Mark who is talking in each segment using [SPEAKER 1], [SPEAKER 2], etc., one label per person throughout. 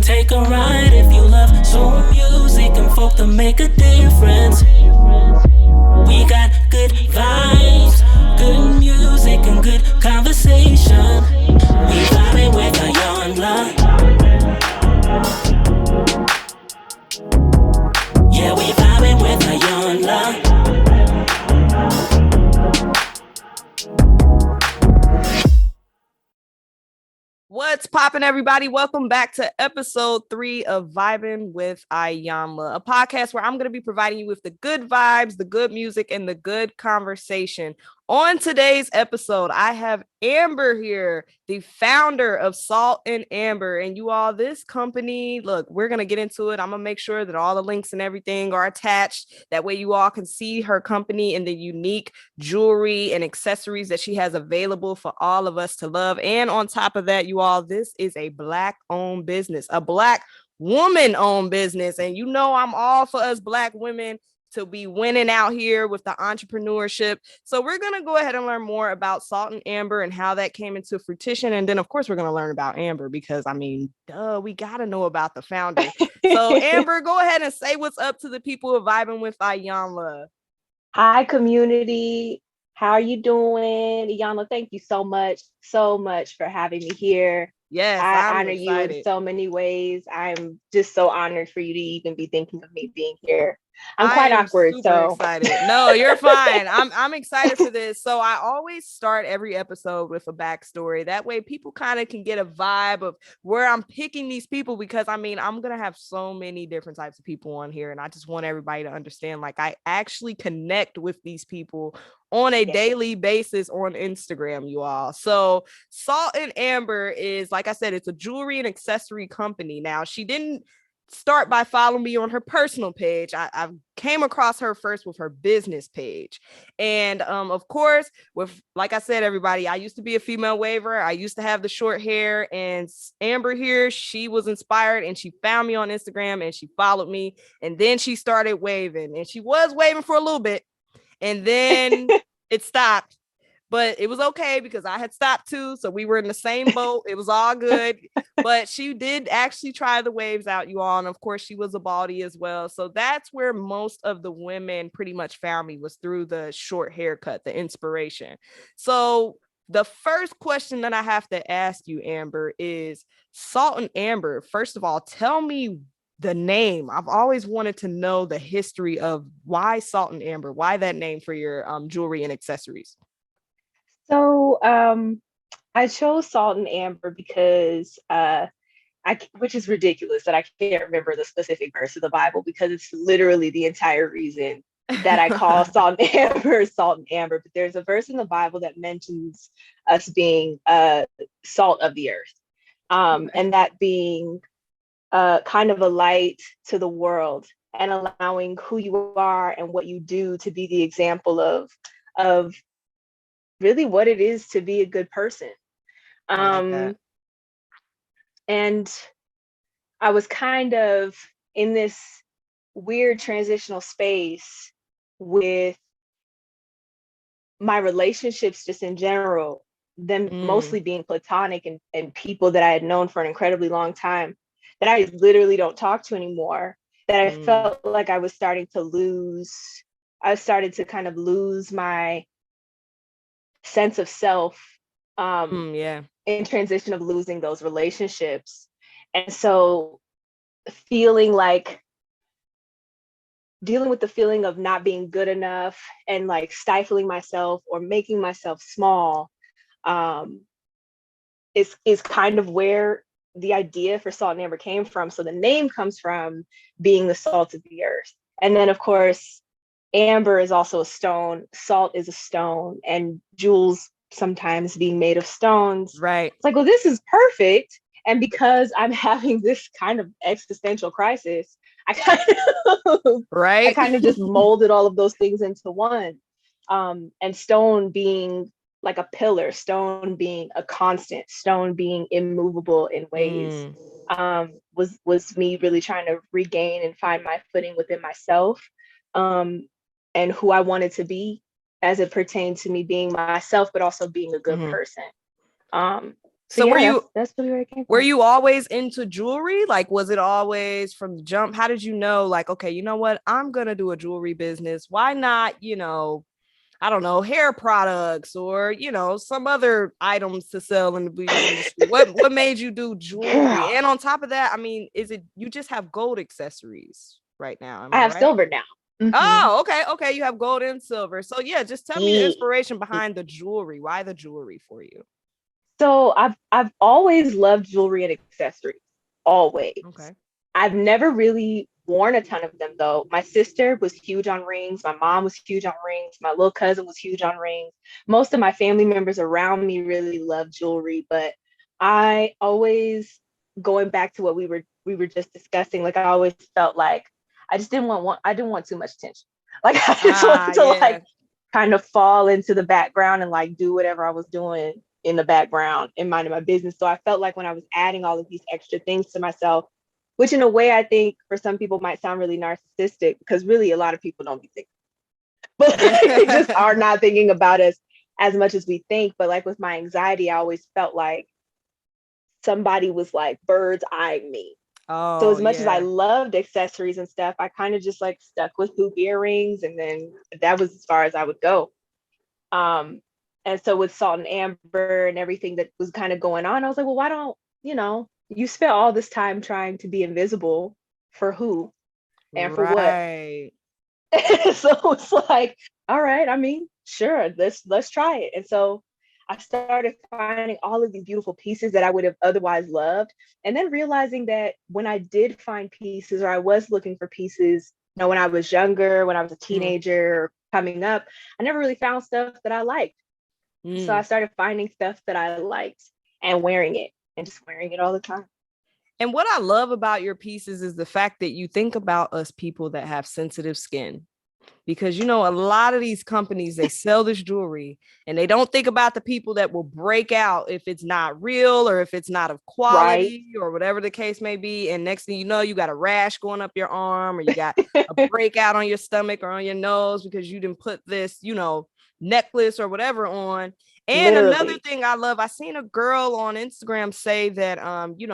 [SPEAKER 1] take a ride if you love soul music and folk to make a difference. We got good vibes, good music and good conversation. We vibing with Iyanla. Yeah, we vibing with Iyanla.
[SPEAKER 2] What's poppin', everybody? Welcome back to episode 3 of Vibin with Iyanla, a podcast where I'm going to be providing you with the good vibes, the good music, and the good conversation. On today's episode, I have Amber here, the founder of Salt and Amber. And you all, this company, look, we're going to get into it. I'm going to make sure that all the links and everything are attached. That way you all can see her company and the unique jewelry and accessories that she has available for all of us to love. And on top of that, you all, this is a Black-owned business, a Black woman-owned business. And you know I'm all for us Black women to be winning out here with the entrepreneurship. So we're going to go ahead and learn more about Salt and Amber and how that came into fruition. And then, of course, we're going to learn about Amber because, I mean, we got to know about the founder. So, Amber, go ahead and say what's up to the people of Vibing with Iyanla.
[SPEAKER 3] Hi, community. How are you doing? Iyanla, thank you so much for having me here.
[SPEAKER 2] Yes,
[SPEAKER 3] I
[SPEAKER 2] I'm
[SPEAKER 3] honor
[SPEAKER 2] excited.
[SPEAKER 3] you in so many ways. I'm just so honored for you to even be thinking of me being here. I'm quite awkward, so
[SPEAKER 2] excited. No, you're fine. I'm excited for this. So I always start every episode with a backstory. That way people kind of can get a vibe of where I'm picking these people, because I mean, I'm gonna have so many different types of people on here, and I just want everybody to understand, like, I actually connect with these people on a daily basis on Instagram, you all. So Salt and Amber is, like I said, it's a jewelry and accessory company. Now, she didn't start by following me on her personal page. I came across her first with her business page. And of course, with, like I said, everybody, I used to be a female waver. I used to have the short hair, and Amber here, she was inspired and she found me on Instagram and she followed me. And then she started waving, and she was waving for a little bit. And then it stopped. But it was okay because I had stopped too. So we were in the same boat. It was all good. But she did actually try the waves out, you all. And of course, she was a Baldie as well. So that's where most of the women pretty much found me, was through the short haircut, the inspiration. So the first question that I have to ask you, Amber, is Salt and Amber. First of all, tell me the name. I've always wanted to know the history of why Salt and Amber, why that name for your jewelry and accessories.
[SPEAKER 3] So I chose Salt and Amber because which is ridiculous that I can't remember the specific verse of the Bible, because it's literally the entire reason that I call Salt and Amber Salt and Amber. But there's a verse in the Bible that mentions us being salt of the earth, and that being kind of a light to the world, and allowing who you are and what you do to be the example of really what it is to be a good person. And I was kind of in this weird transitional space with my relationships just in general, them mostly being platonic and people that I had known for an incredibly long time that I literally don't talk to anymore, that I felt like I started to kind of lose my sense of self in transition of losing those relationships. And so dealing with the feeling of not being good enough and like stifling myself or making myself small is kind of where the idea for Salt and Amber came from. So the name comes from being the salt of the earth. And then of course, amber is also a stone, salt is a stone, and jewels sometimes being made of stones.
[SPEAKER 2] Right.
[SPEAKER 3] It's like, well, this is perfect. And because I'm having this kind of existential crisis, I kind of just molded all of those things into one. And stone being like a pillar, stone being a constant, stone being immovable in ways, was me really trying to regain and find my footing within myself, and who I wanted to be as it pertained to me being myself, but also being a good person. So
[SPEAKER 2] So
[SPEAKER 3] yeah, that's really where it came
[SPEAKER 2] were
[SPEAKER 3] from.
[SPEAKER 2] you always into jewelry? Like, was it always from the jump? How did you know, like, okay, you know what? I'm going to do a jewelry business. Why not, I don't know, hair products or, some other items to sell in the beauty industry? What made you do jewelry?
[SPEAKER 3] Girl,
[SPEAKER 2] And on top of that, I mean, is it you just have gold accessories right now? Am
[SPEAKER 3] I
[SPEAKER 2] I
[SPEAKER 3] have
[SPEAKER 2] right?
[SPEAKER 3] silver now. Mhm.
[SPEAKER 2] Oh, okay. Okay. You have gold and silver. So yeah, just tell me the
[SPEAKER 3] Yeah.
[SPEAKER 2] inspiration behind the jewelry. Why the jewelry for you?
[SPEAKER 3] So I've always loved jewelry and accessories. Always.
[SPEAKER 2] Okay.
[SPEAKER 3] I've never really worn a ton of them though. My sister was huge on rings. My mom was huge on rings. My little cousin was huge on rings. Most of my family members around me really love jewelry, but I always, going back to what we were just discussing, like I always felt like I just didn't want one, I didn't want too much attention. Like I just
[SPEAKER 2] Ah,
[SPEAKER 3] wanted to
[SPEAKER 2] yeah.
[SPEAKER 3] like kind of fall into the background and like do whatever I was doing in the background and minding my business. So I felt like when I was adding all of these extra things to myself, which in a way I think for some people might sound really narcissistic because really a lot of people don't be thinking, but just
[SPEAKER 2] Yeah.
[SPEAKER 3] are not thinking about us as much as we think. But like with my anxiety, I always felt like somebody was like birds eyeing me. So
[SPEAKER 2] Oh,
[SPEAKER 3] as much as I
[SPEAKER 2] yeah.
[SPEAKER 3] loved accessories and stuff, I kind of just like stuck with hoop earrings and then that was as far as I would go. Um, and so with Salt and Amber and everything that was kind of going on, I was like, well, why don't, you spent all this time trying to be invisible for who and for what?
[SPEAKER 2] Right.
[SPEAKER 3] So it's like, all right, I mean, sure, let's try it. And so I started finding all of these beautiful pieces that I would have otherwise loved. And then realizing that when I did find pieces or I was looking for pieces, when I was younger, when I was a
[SPEAKER 2] Mm.
[SPEAKER 3] teenager or coming up, I never really found stuff that I liked. So I
[SPEAKER 2] Mm.
[SPEAKER 3] started finding stuff that I liked and wearing it and just wearing it all the time.
[SPEAKER 2] And what I love about your pieces is the fact that you think about us people that have sensitive skin. Because a lot of these companies, they sell this jewelry and they don't think about the people that will break out if it's not real or if it's not of
[SPEAKER 3] Right.
[SPEAKER 2] quality or whatever the case may be. And next thing you know, you got a rash going up your arm or you got a breakout on your stomach or on your nose because you didn't put this, necklace or whatever on. And another
[SPEAKER 3] Literally.
[SPEAKER 2] thing I love, I seen a girl on Instagram say that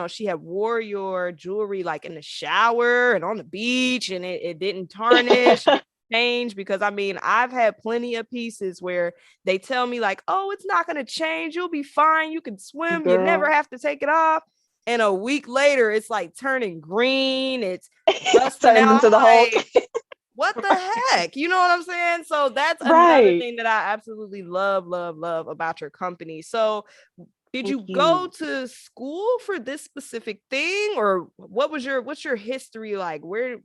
[SPEAKER 2] she had wore your jewelry like in the shower and on the beach and it didn't tarnish, change. Because I mean, I've had plenty of pieces where they tell me like, oh, it's not going to change, you'll be fine, you can swim, you never
[SPEAKER 3] Girl.
[SPEAKER 2] have to take it off. And a week later it's like turning green, it's rusting
[SPEAKER 3] Turns
[SPEAKER 2] out.
[SPEAKER 3] into the
[SPEAKER 2] I'm
[SPEAKER 3] Hulk.
[SPEAKER 2] like, what the heck? You know what I'm saying? So that's another
[SPEAKER 3] Right.
[SPEAKER 2] thing that I absolutely love, love, love about your company. So did
[SPEAKER 3] Thank
[SPEAKER 2] you go
[SPEAKER 3] you.
[SPEAKER 2] to school for this specific thing, or what's your history like? Where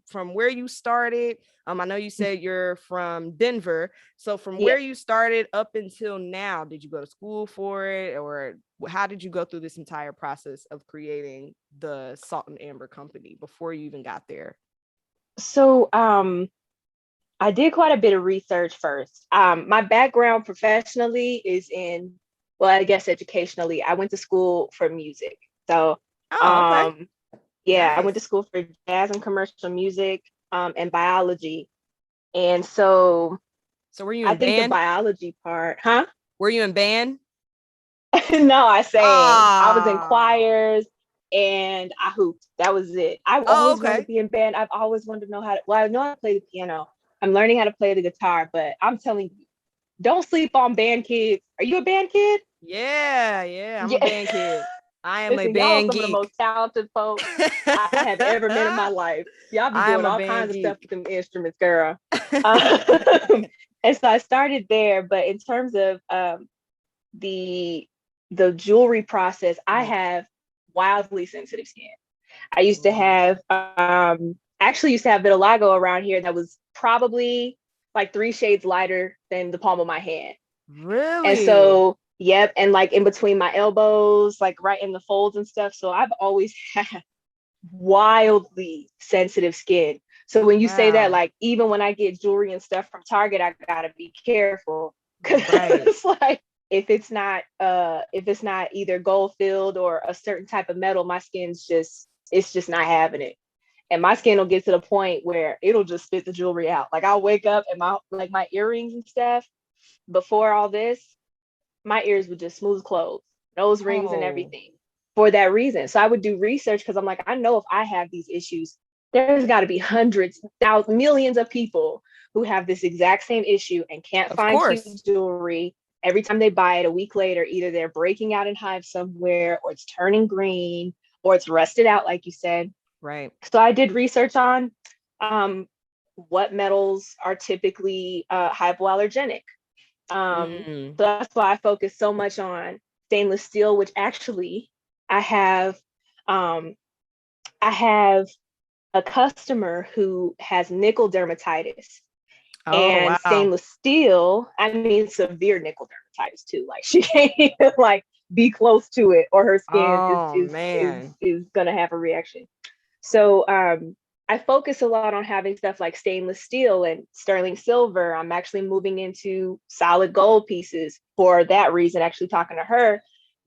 [SPEAKER 2] you started? I know you said you're from Denver. So from where
[SPEAKER 3] Yes.
[SPEAKER 2] you started up until now, did you go to school for it, or how did you go through this entire process of creating the Salt and Amber company before you even got there?
[SPEAKER 3] So I did quite a bit of research first. My background professionally is in, well, I guess educationally, I went to school for music. So,
[SPEAKER 2] Oh, okay.
[SPEAKER 3] um, yeah, I went to
[SPEAKER 2] Nice.
[SPEAKER 3] school for jazz and commercial music, and biology. And so
[SPEAKER 2] So were you
[SPEAKER 3] I
[SPEAKER 2] in
[SPEAKER 3] think the
[SPEAKER 2] band?
[SPEAKER 3] biology part, huh?
[SPEAKER 2] Were you in band?
[SPEAKER 3] No, I sang. I was in
[SPEAKER 2] Ah.
[SPEAKER 3] choirs and I hooped. That was it. I
[SPEAKER 2] Oh,
[SPEAKER 3] always wanted to
[SPEAKER 2] okay.
[SPEAKER 3] be in band. I've always wanted to know how to, well, I know how to play the piano. I'm learning how to play the guitar, but I'm telling you, don't sleep on band kids. Are you a band kid?
[SPEAKER 2] Yeah, yeah. I'm a
[SPEAKER 3] Yeah.
[SPEAKER 2] band kid. I am a
[SPEAKER 3] Listen, y'all are
[SPEAKER 2] band
[SPEAKER 3] some of the most
[SPEAKER 2] geek.
[SPEAKER 3] talented folks I have ever met in my life. Y'all be
[SPEAKER 2] I am
[SPEAKER 3] doing
[SPEAKER 2] a
[SPEAKER 3] all
[SPEAKER 2] band
[SPEAKER 3] kinds of stuff
[SPEAKER 2] geek.
[SPEAKER 3] with them instruments, girl. Um, and so I started there, but in terms of the the jewelry process, I
[SPEAKER 2] Mhm.
[SPEAKER 3] have wildly sensitive skin. I used to
[SPEAKER 2] Mm.
[SPEAKER 3] have actually used to have vitiligo around here that was probably like 3 shades lighter than the palm of my hand. And
[SPEAKER 2] Really?
[SPEAKER 3] so, yep, and like in between my elbows, like right in the folds and stuff. So I've always had wildly sensitive skin. So when you say that,
[SPEAKER 2] Wow.
[SPEAKER 3] like even when I get jewelry and stuff from Target, I gotta be careful because
[SPEAKER 2] Right.
[SPEAKER 3] it's like if it's not either gold filled or a certain type of metal, my skin's just it's just not having it. And my skin will get to the point where it'll just spit the jewelry out. Like I'll wake up and my earrings and stuff before all this, my ears would just smooth closed. nose rings and everything for that reason. So I would do research because I'm like, I know if I have these issues, there's got to be hundreds, thousands, millions of people who have this exact same issue and can't find cute jewelry. Every time they buy it a week later, either they're breaking out in hives somewhere, or it's turning green, or it's rusted out, like you said.
[SPEAKER 2] Right.
[SPEAKER 3] So I did research on what metals are typically hypoallergenic. So that's why I focus so much on stainless steel, which actually I have a customer who has nickel dermatitis. And stainless steel, I mean, severe nickel dermatitis too. Like she can't even like be close to it, or her skin is gonna have a reaction. So I focus a lot on having stuff like stainless steel and sterling silver. I'm actually moving into solid gold pieces for that reason, actually talking to her,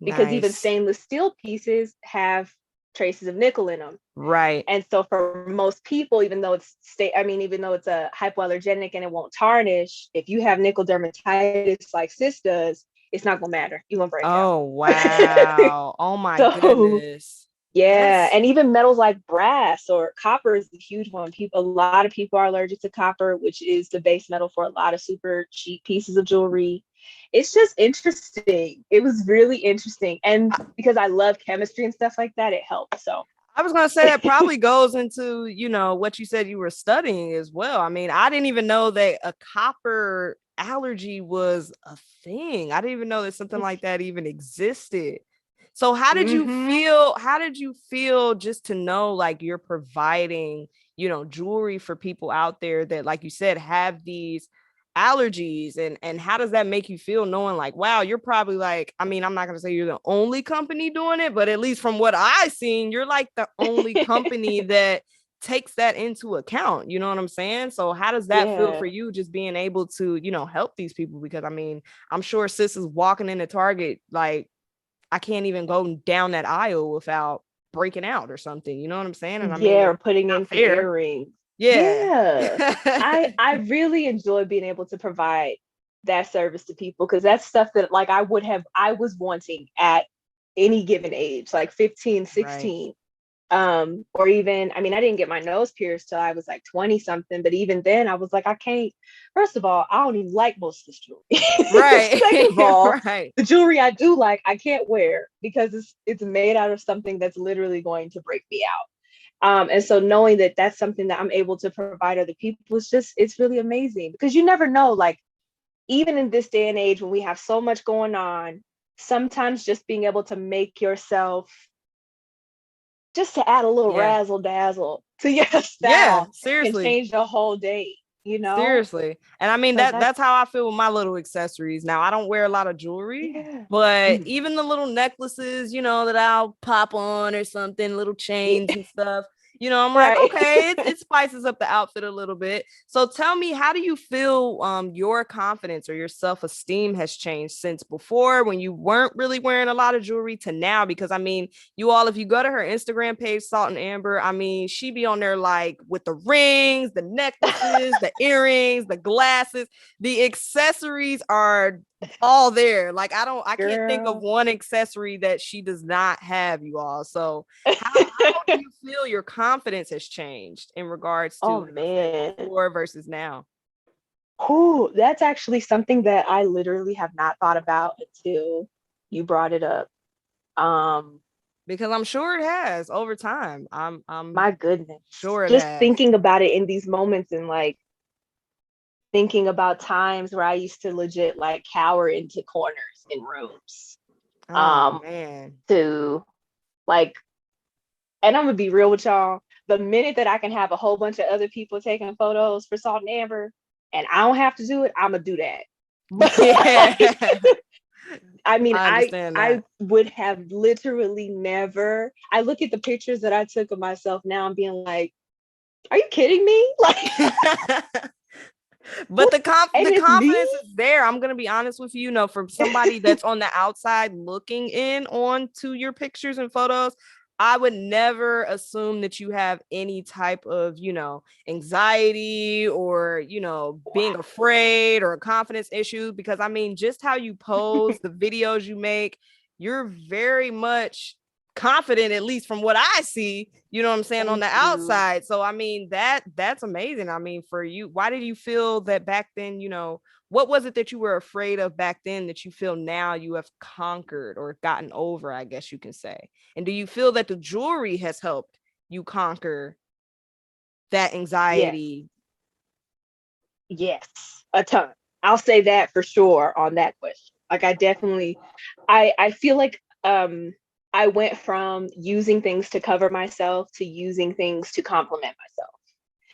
[SPEAKER 3] because even stainless steel pieces have traces of nickel in them.
[SPEAKER 2] Right.
[SPEAKER 3] And so for most people, even though it's a hypoallergenic and it won't tarnish, if you have nickel dermatitis like sis does, it's not gonna matter. You're gonna break out.
[SPEAKER 2] Oh wow. Oh my goodness.
[SPEAKER 3] Yeah. And even metals like brass or copper is a huge one. A lot of people are allergic to copper, which is the base metal for a lot of super cheap pieces of jewelry. It's just interesting. It was really interesting. And because I love chemistry and stuff like that, it helped. So
[SPEAKER 2] I was going to say that probably goes into, you know, what you said you were studying as well. I mean, I didn't even know that a copper allergy was a thing. I didn't even know that something like that even existed. So how did you feel? How did you feel just to know like you're providing, you know, jewelry for people out there that, like you said, have these allergies, and how does that make you feel knowing like, wow, you're probably like, I mean, I'm not going to say you're the only company doing it, but at least from what I've seen, you're like the only company that takes that into account. You know what I'm saying? So how does that feel for you, just being able to, you know, help these people? Because I mean, I'm sure sis is walking into Target like, I can't even go down that aisle without breaking out or something. You know what I'm saying? And I mean,
[SPEAKER 3] or putting in some earrings. I really enjoy being able to provide that service to people, because that's stuff that like I was wanting at any given age, like 15, 16. Or even, I mean, I didn't get my nose pierced till I was like 20 something, but even then I was like, I can't, first of all, I don't even like most of this jewelry.
[SPEAKER 2] Right.
[SPEAKER 3] Second of all, the jewelry I do like, I can't wear because it's made out of something that's literally going to break me out. And so knowing that that's something that I'm able to provide other people it's really amazing, because you never know, like, even in this day and age when we have so much going on, sometimes just being able to make yourself, just to add a little razzle dazzle to your style,
[SPEAKER 2] seriously,
[SPEAKER 3] can change the whole day, you know?
[SPEAKER 2] Seriously. And I mean, so that's how I feel with my little accessories. Now, I don't wear a lot of jewelry, but even the little necklaces, you know, that I'll pop on or something, little chains and stuff, you know, I'm like, okay, it spices up the outfit a little bit. So tell me, how do you feel your confidence or your self-esteem has changed since before, when you weren't really wearing a lot of jewelry, to now? Because I mean, if you go to her Instagram page, Salt and Amber, I mean, she be on there like with the rings, the necklaces, the earrings, the glasses, the accessories are all there. Like I can't think of one accessory that she does not have, you all. So how do you feel your confidence has changed in regards to before versus now?
[SPEAKER 3] Oh, that's actually something that I literally have not thought about until you brought it up.
[SPEAKER 2] Because I'm sure it has over time. I'm
[SPEAKER 3] my goodness,
[SPEAKER 2] sure
[SPEAKER 3] just thinking about it in these moments, and like thinking about times where I used to legit like cower into corners in rooms.
[SPEAKER 2] Man.
[SPEAKER 3] To like, and I'm gonna be real with y'all, the minute that I can have a whole bunch of other people taking photos for Salt and Amber and I don't have to do it, I'm gonna do that. But I mean, I would have literally never. I look at the pictures that I took of myself now and being like, are you kidding me? Like,
[SPEAKER 2] but the confidence is there. I'm gonna be honest with you, from somebody that's on the outside looking in onto your pictures and photos, I would never assume that you have any type of, anxiety or, being afraid or confidence issues, because I mean, just how you pose, the videos you make, you're very much confident, at least from what I see, you know what I'm saying, on the outside. So I mean, that's amazing. I mean, for you, why did you feel that back then, you know, what was it that you were afraid of back then that you feel now you have conquered or gotten over, I guess you can say? And do you feel that the jewelry has helped you conquer that anxiety?
[SPEAKER 3] Yes, a ton. I'll say that for sure on that question. Like I definitely, I feel like I went from using things to cover myself to using things to compliment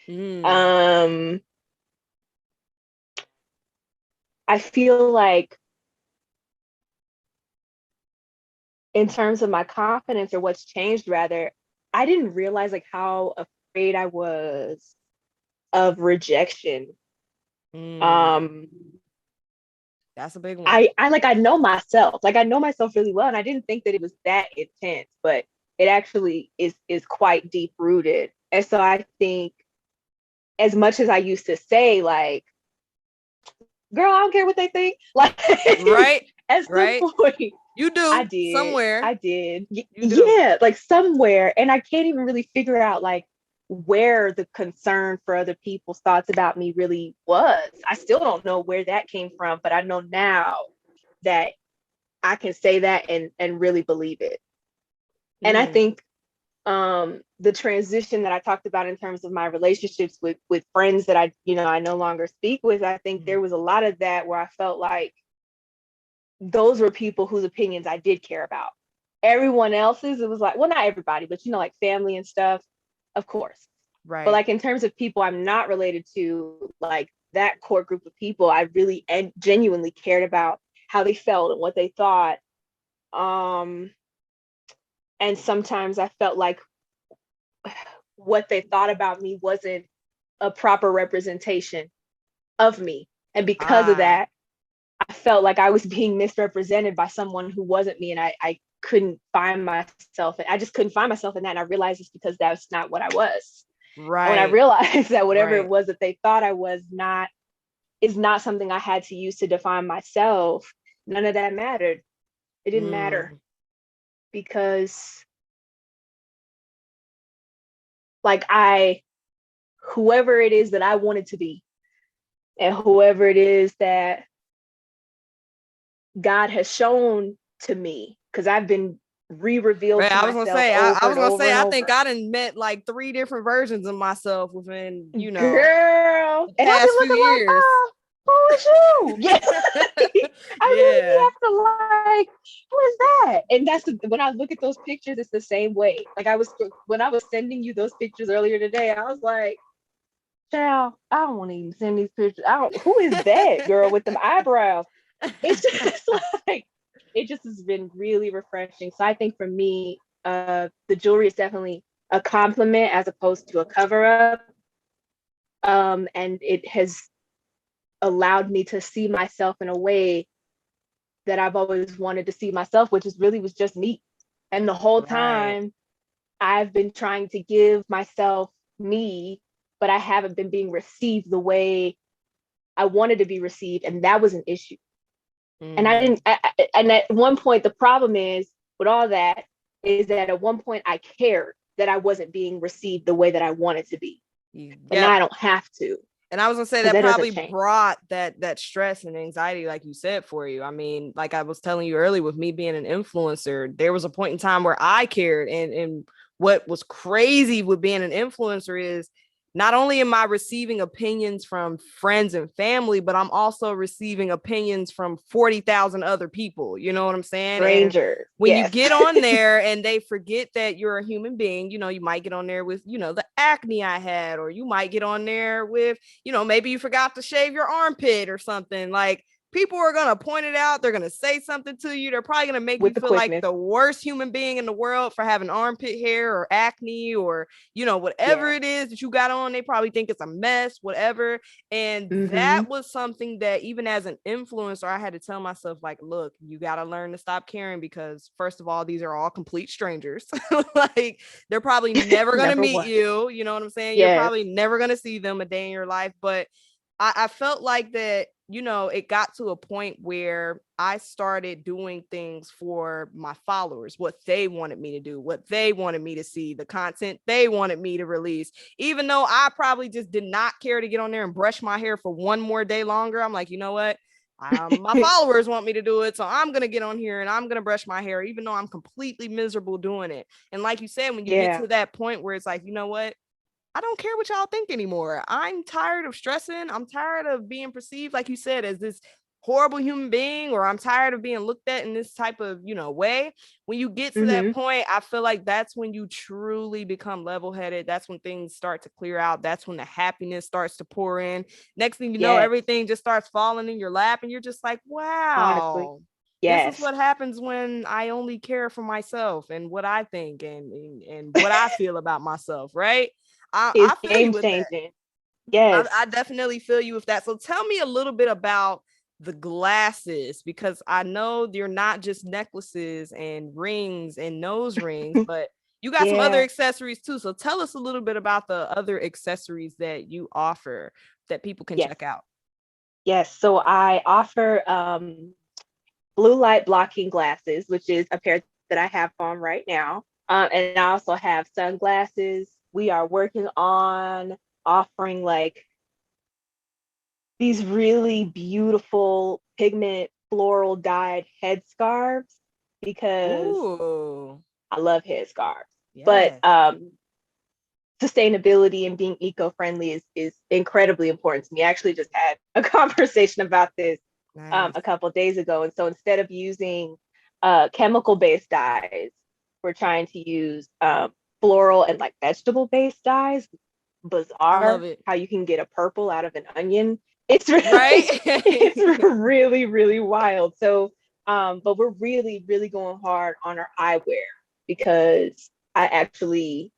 [SPEAKER 3] myself. I feel like in terms of my confidence, or what's changed rather, I didn't realize like how afraid I was of rejection.
[SPEAKER 2] That's a big one.
[SPEAKER 3] I know myself. Like I know myself really well. And I didn't think that it was that intense, but it actually is quite deep rooted. And so I think as much as I used to say, like, girl, I don't care what they think. Like
[SPEAKER 2] right.
[SPEAKER 3] At some point.
[SPEAKER 2] You do.
[SPEAKER 3] I did.
[SPEAKER 2] Somewhere.
[SPEAKER 3] I did. Yeah, like somewhere. And I can't even really figure out like where the concern for other people's thoughts about me really was. I still don't know where that came from, but I know now that I can say that and really believe it. And I think the transition that I talked about in terms of my relationships with friends that I no longer speak with, I think there was a lot of that where I felt like those were people whose opinions I did care about. Everyone else's, it was like, well, not everybody, but like family and stuff, of course.
[SPEAKER 2] Right.
[SPEAKER 3] But like in terms of people I'm not related to, like that core group of people, I really and genuinely cared about how they felt and what they thought. And sometimes I felt like what they thought about me wasn't a proper representation of me. And because of that, I felt like I was being misrepresented by someone who wasn't me. And I couldn't find myself. I just couldn't find myself in that. And I realized it's because that's not what I was.
[SPEAKER 2] Right.
[SPEAKER 3] And when I realized that whatever it was that they thought I was is not something I had to use to define myself, none of that mattered. It didn't matter because like whoever it is that I wanted to be and whoever it is that God has shown to me, because I've been re-revealed to myself. I was gonna say,
[SPEAKER 2] I think I done met like 3 different versions of myself within,
[SPEAKER 3] girl,
[SPEAKER 2] the past few years.
[SPEAKER 3] Like, oh, who is you? Yeah. I really have to like, who is that? And that's when I look at those pictures, it's the same way. Like when I was sending you those pictures earlier today, I was like, child, I don't want to even send these pictures. Who is that girl with them eyebrows? It's just like, it just has been really refreshing. So I think for me, the jewelry is definitely a compliment as opposed to a cover up. And it has allowed me to see myself in a way that I've always wanted to see myself, which was just me. And the whole time I've been trying to give myself me, but I haven't been being received the way I wanted to be received. And that was an issue. And and at one point, the problem is with all that is that at one point I cared that I wasn't being received the way that I wanted to be. But now I don't have to.
[SPEAKER 2] And I was gonna say that probably brought that stress and anxiety, like you said, for you. I mean, like I was telling you earlier, with me being an influencer, there was a point in time where I cared. And what was crazy with being an influencer is not only am I receiving opinions from friends and family, but I'm also receiving opinions from 40,000 other people. You know what I'm saying?
[SPEAKER 3] Strangers.
[SPEAKER 2] When you get on there and they forget that you're a human being, you might get on there with, the acne I had, or you might get on there with, maybe you forgot to shave your armpit or something. Like, people are going to point it out. They're going to say something to you. They're probably going to make you feel like the worst human being in the world for having armpit hair or acne or, whatever it is that you got on. They probably think it's a mess, whatever. And that was something that even as an influencer, I had to tell myself, like, look, you got to learn to stop caring, because first of all, these are all complete strangers. Like, they're probably never going to meet you. You know what I'm saying? You're probably never going to see them a day in your life. But I felt like that you know, it got to a point where I started doing things for my followers, what they wanted me to do, what they wanted me to see, the content they wanted me to release. Even though I probably just did not care to get on there and brush my hair for one more day longer, I'm like, you know what? My followers want me to do it, so I'm gonna get on here and I'm gonna brush my hair, even though I'm completely miserable doing it. And like you said, when you get to that point where it's like, you know what? I don't care what y'all think anymore. I'm tired of stressing. I'm tired of being perceived, like you said, as this horrible human being, or I'm tired of being looked at in this type of, you know, way. When you get to that point, I feel like that's when you truly become level-headed. That's when things start to clear out. That's when the happiness starts to pour in. Next thing you know, everything just starts falling in your lap, and you're just like, wow.
[SPEAKER 3] Honestly.
[SPEAKER 2] This is what happens when I only care for myself and what I think and what I feel about myself, right? I feel you with that.
[SPEAKER 3] Yes.
[SPEAKER 2] I definitely feel you with that. So tell me a little bit about the glasses, because I know you're not just necklaces and rings and nose rings, but you got some other accessories too. So tell us a little bit about the other accessories that you offer that people can check out.
[SPEAKER 3] Yes. So I offer blue light blocking glasses, which is a pair that I have on right now. And I also have sunglasses. We are working on offering like these really beautiful pigment floral dyed headscarves, because I love headscarves. But sustainability and being eco-friendly is incredibly important to me. I actually just had a conversation about this a couple of days ago. And so instead of using chemical-based dyes, we're trying to use floral and like vegetable-based dyes. Bizarre how you can get a purple out of an onion. It's really, it's really, really wild. So, but we're really, really going hard on our eyewear, because I actually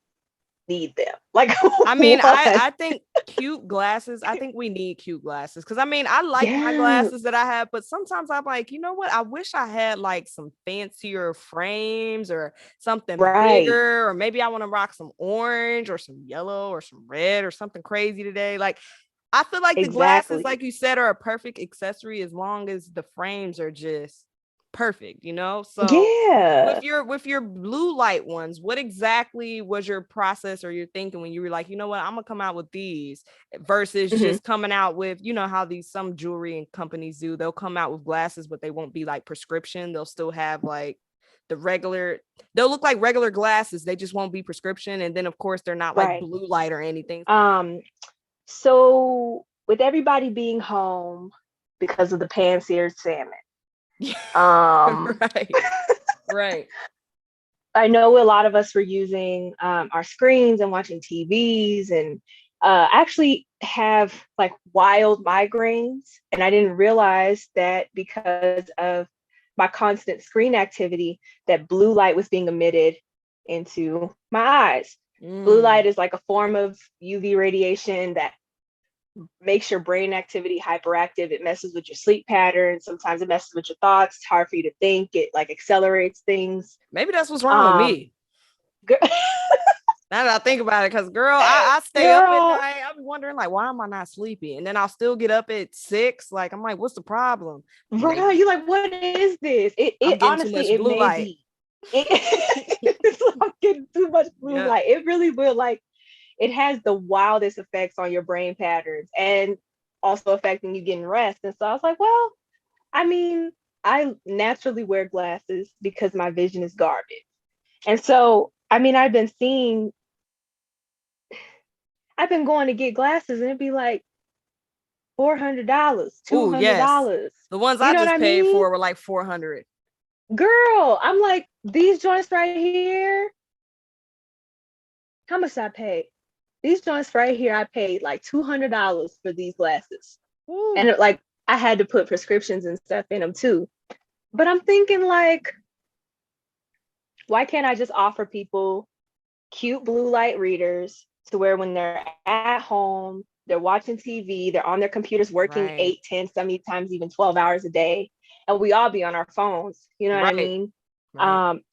[SPEAKER 3] need them. Like,
[SPEAKER 2] I mean, I think cute glasses, I think we need cute glasses, because I mean, I like my glasses that I have, but sometimes I'm like, you know what, I wish I had like some fancier frames or something bigger, or maybe I want to rock some orange or some yellow or some red or something crazy today. Like, I feel like the glasses, like you said, are a perfect accessory as long as the frames are just perfect, you know? So with your blue light ones, what exactly was your process or your thinking when you were like, you know what, I'm gonna come out with these, versus just coming out with, you know, how some jewelry and companies do, they'll come out with glasses, but they won't be like prescription. They'll still have like they'll look like regular glasses, they just won't be prescription. And then of course they're not like blue light or anything.
[SPEAKER 3] So with everybody being home because of the pan-seared salmon,
[SPEAKER 2] right.
[SPEAKER 3] I know a lot of us were using our screens and watching TVs, and actually have like wild migraines. And I didn't realize that because of my constant screen activity, that blue light was being emitted into my eyes. Blue light is like a form of UV radiation that makes your brain activity hyperactive. It messes with your sleep patterns. Sometimes it messes with your thoughts. It's hard for you to think. It like accelerates things.
[SPEAKER 2] Maybe that's what's wrong with me. Now that I think about it, because girl, I stay up at night. I'm wondering like, why am I not sleepy? And then I'll still get up at 6. Like, I'm like, what's the problem?
[SPEAKER 3] Right. You're like, what is this? It honestly, it may be. I'm getting too much blue light. It really will, like, it has the wildest effects on your brain patterns and also affecting you getting rest. And so I was like, well, I mean, I naturally wear glasses because my vision is garbage. And so, I mean, I've been going to get glasses and it'd be like $400, $200.
[SPEAKER 2] The ones I just paid for were like $400.
[SPEAKER 3] Girl, I'm like, these joints right here, how much did I pay? These joints right here, I paid like $200 for these glasses. Ooh. And like, I had to put prescriptions and stuff in them too. But I'm thinking like, why can't I just offer people cute blue light readers to where when they're at home, they're watching TV, they're on their computers working 8, 10, sometimes even 12 hours a day. And we all be on our phones, you know what I mean?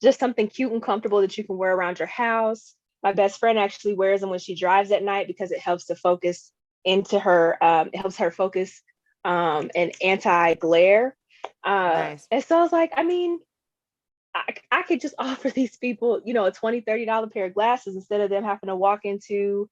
[SPEAKER 3] Just something cute and comfortable that you can wear around your house. My best friend actually wears them when she drives at night because it helps to focus into her, it helps her focus and anti-glare.
[SPEAKER 2] Nice.
[SPEAKER 3] And so I was like, I mean, I could just offer these people, you know, a $20-$30 pair of glasses instead of them having to walk into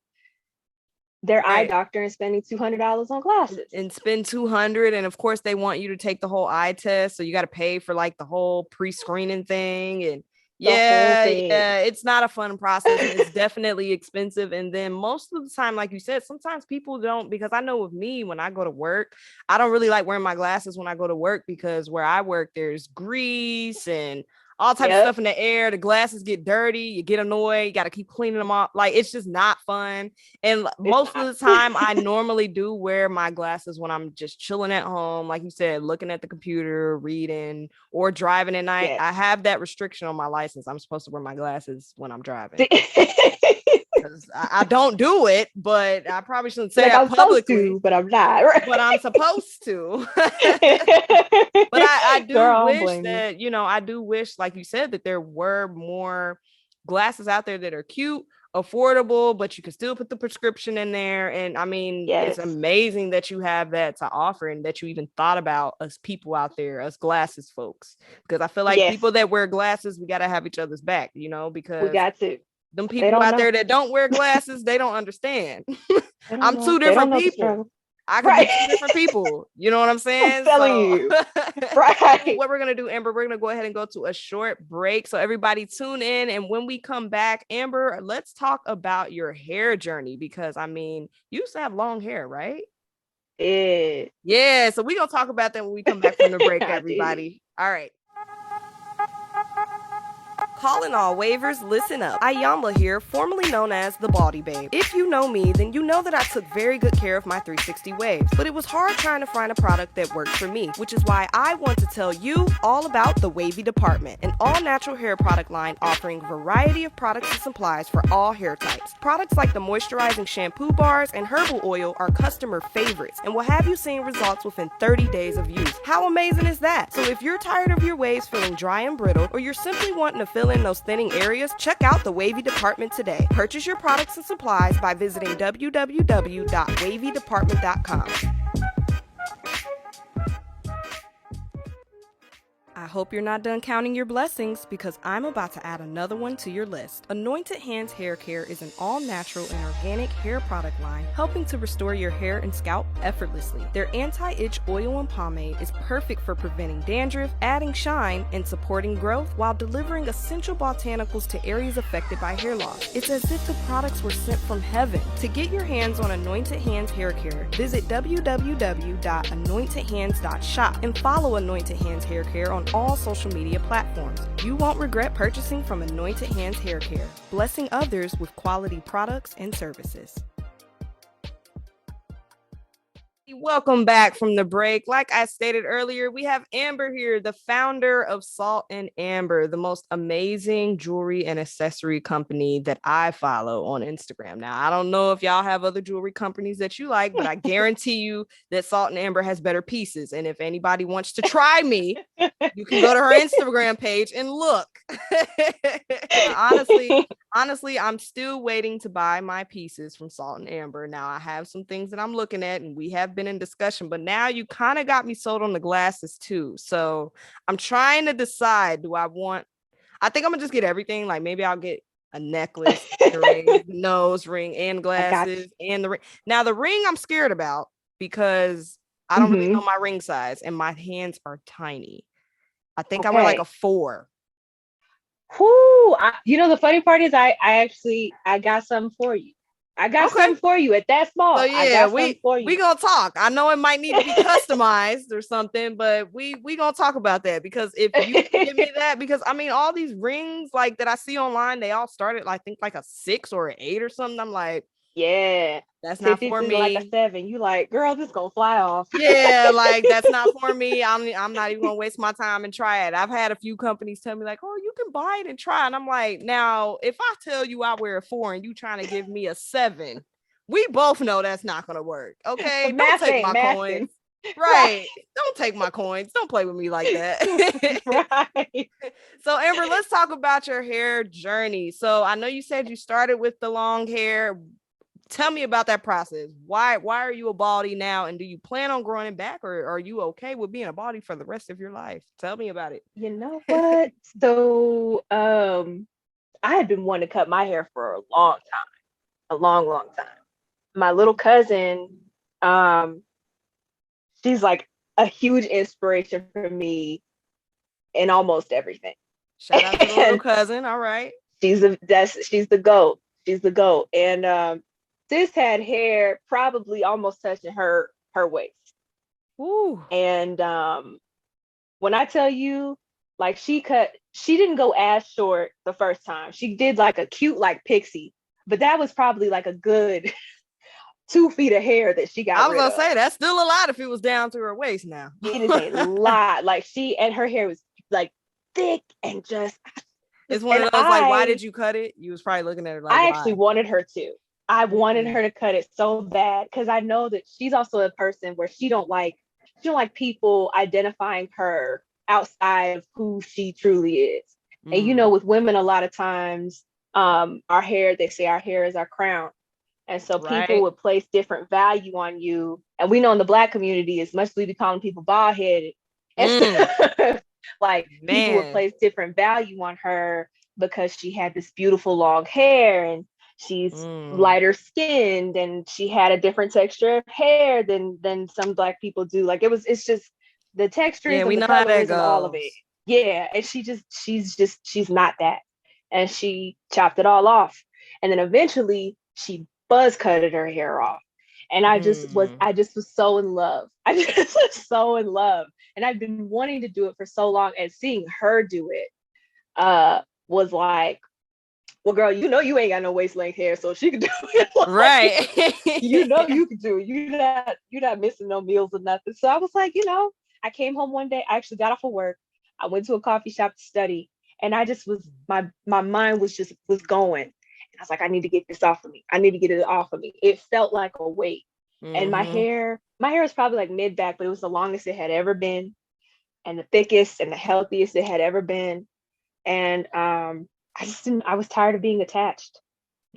[SPEAKER 3] their eye
[SPEAKER 2] Right.
[SPEAKER 3] doctor and spending $200 on glasses.
[SPEAKER 2] And spend 200, and of course they want you to take the whole eye test, so you got to pay for like the whole pre-screening thing, and yeah, it's not a fun process, and it's definitely expensive. And then most of the time, like you said, sometimes people don't, because I know with me, when I go to work, I don't really like wearing my glasses when I go to work, because where I work, there's grease and all types of stuff in the air. The glasses get dirty, you get annoyed, you got to keep cleaning them off. Like, it's just not fun. And most of the time I normally do wear my glasses when I'm just chilling at home, like you said, looking at the computer, reading, or driving at night. I have that restriction on my license. I'm supposed to wear my glasses when I'm driving. I don't do it, but I probably shouldn't say that publicly.
[SPEAKER 3] To, but I'm not. Right?
[SPEAKER 2] But I'm supposed to. But I do wish that, you know, I do wish, like you said, that there were more glasses out there that are cute, affordable, but you can still put the prescription in there. And I mean, it's amazing that you have that to offer, and that you even thought about us people out there, us glasses folks, because I feel like people that wear glasses, we got to have each other's back, you know, because
[SPEAKER 3] we got to.
[SPEAKER 2] Them people out there that don't wear glasses, they don't understand. I'm two different people. I can be two different people. You know what I'm saying?
[SPEAKER 3] I'm telling you. Right.
[SPEAKER 2] What we're going to do, Amber, we're going to go ahead and go to a short break. So everybody tune in. And when we come back, Amber, let's talk about your hair journey, because I mean, you used to have long hair, right? Yeah. So we're going to talk about that when we come back from the break, everybody. All right. Calling all waivers, listen up. Iyanla here, formerly known as the Baldy Babe. If you know me, then you know that I took very good care of my 360 waves, but it was hard trying to find a product that worked for me, which is why I want to tell you all about the Wavy Department, an all-natural hair product line offering a variety of products and supplies for all hair types. Products like the moisturizing shampoo bars and herbal oil are customer favorites and will have you seeing results within 30 days of use. How amazing is that? So if you're tired of your waves feeling dry and brittle, or you're simply wanting to fill in those thinning areas, check out the Wavy Department today. Purchase your products and supplies by visiting www.wavydepartment.com. I hope you're not done counting your blessings, because I'm about to add another one to your list. Anointed Hands Hair Care is an all-natural and organic hair product line helping to restore your hair and scalp effortlessly. Their anti-itch oil and pomade is perfect for preventing dandruff, adding shine, and supporting growth while delivering essential botanicals to areas affected by hair loss. It's as if the products were sent from heaven. To get your hands on Anointed Hands Hair Care, visit www.anointedhands.shop and follow Anointed Hands Hair Care on all social media platforms. You won't regret purchasing from Anointed Hands Hair Care, blessing others with quality products and services. Welcome back from the break. Like I stated earlier, we have Amber here, the founder of Salt and Amber, the most amazing jewelry and accessory company that I follow on Instagram. Now, I don't know if y'all have other jewelry companies that you like, but I guarantee you that Salt and Amber has better pieces. And if anybody wants to try me, you can go to her Instagram page and look. Honestly, I'm still waiting to buy my pieces from Salt and Amber. Now, I have some things that I'm looking at, and we have been in discussion, but now you kind of got me sold on the glasses too. So I'm trying to decide, I think I'm gonna just get everything. Like, maybe I'll get a necklace, earrings, nose ring, and glasses, and the ring. Now, the ring I'm scared about, because I don't really know my ring size, and my hands are tiny. I think I wear like a 4.
[SPEAKER 3] Whoo! You know, the funny part is I got something for you. I got something for you at that small.
[SPEAKER 2] So yeah, we gonna talk. I know it might need to be customized or something, but we gonna talk about that, because if you give me that, because I mean, all these rings like that I see online, they all started, I think, like a 6 or an 8 or something. I'm like, yeah, that's not for me.
[SPEAKER 3] Like a 7. You like, girl, this gonna fly off.
[SPEAKER 2] Yeah, like, that's not for me. I'm not even gonna waste my time and try it. I've had a few companies tell me like, oh, you can buy it and try. And I'm like, now, if I tell you I wear a 4 and you trying to give me a 7, we both know that's not gonna work. Okay, don't take my coins. Right. Don't take my coins. Don't play with me like that. Right. So, Amber, let's talk about your hair journey. So I know you said you started with the long hair. tell me about that process. Why are you a Baldy now? And do you plan on growing it back, or are you okay with being a Baldy for the rest of your life? Tell me about it.
[SPEAKER 3] You know what? So I had been wanting to cut my hair for a long time, a long, long time. My little cousin, she's like a huge inspiration for me in almost everything.
[SPEAKER 2] Shout out to the little cousin. All right.
[SPEAKER 3] She's the GOAT. She's the GOAT. And sis had hair probably almost touching her waist.
[SPEAKER 2] Ooh.
[SPEAKER 3] And when I tell you, like she didn't go as short the first time. She did like a cute like pixie, but that was probably like a good 2 feet of hair that she got.
[SPEAKER 2] I was gonna say that's still a lot if it was down to her waist now.
[SPEAKER 3] It is a lot. Like her hair was like thick and just.
[SPEAKER 2] It's one of those like, why did you cut it? You was probably looking at her like,
[SPEAKER 3] I
[SPEAKER 2] why?
[SPEAKER 3] actually wanted her to. I wanted her to cut it so bad because I know that she's also a person where she don't like people identifying her outside of who she truly is. And you know, with women, a lot of times, they say our hair is our crown. And so people would place different value on you. And we know in the Black community, as much as we be calling people bald headed, like people would place different value on her because she had this beautiful long hair and she's lighter skinned and she had a different texture of hair than some Black people do. Like it's just the textures and the colors and all of it. Yeah. And she's not that. And she chopped it all off. And then eventually she buzz cutted her hair off. And I just was so in love. I just was so in love. And I've been wanting to do it for so long, and seeing her do it was like, well, girl, you know you ain't got no waist length hair, so she can do it. Like,
[SPEAKER 2] right.
[SPEAKER 3] You know you can do it. You're not missing no meals or nothing. So I was like, I came home one day, I actually got off of work. I went to a coffee shop to study, and I just was my mind was going. And I was like, I need to get this off of me. I need to get it off of me. It felt like a weight. And my hair is probably like mid back, but it was the longest it had ever been, and the thickest and the healthiest it had ever been. And I was tired of being attached.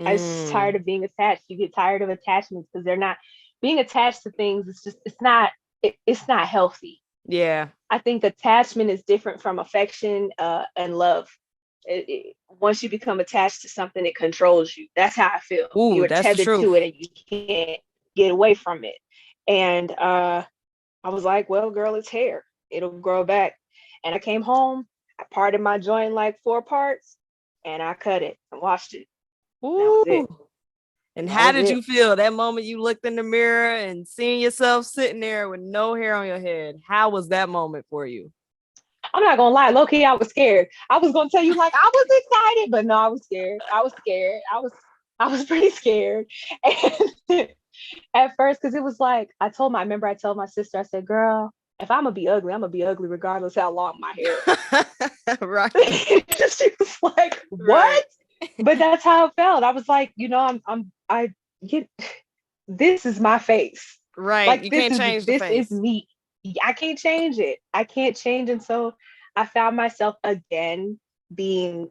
[SPEAKER 3] I was tired of being attached. You get tired of attachments because they're not being attached to things. It's not healthy.
[SPEAKER 2] Yeah.
[SPEAKER 3] I think attachment is different from affection and love. Once you become attached to something, it controls you. That's how I feel. You're tethered to it and you can't get away from it. And I was like, well, girl, it's hair. It'll grow back. And I came home, I parted my joint like 4 parts, and I cut it and washed it.
[SPEAKER 2] Ooh.
[SPEAKER 3] That was it.
[SPEAKER 2] And how did you feel that moment you looked in the mirror and seeing yourself sitting there with no hair on your head? How was that moment for you?
[SPEAKER 3] I'm not gonna lie, low-key, I was scared. I was gonna tell you like I was excited, but no, I was scared. I was pretty scared. And at first, because it was like I told my sister, I said, girl, if I'm gonna be ugly regardless how long my hair is.
[SPEAKER 2] Right.
[SPEAKER 3] She was like, what? Right. But that's how it felt. I was like, this is my face.
[SPEAKER 2] Right.
[SPEAKER 3] Like,
[SPEAKER 2] you can't change the face.
[SPEAKER 3] This is me. I can't change it. I can't change. And so I found myself again being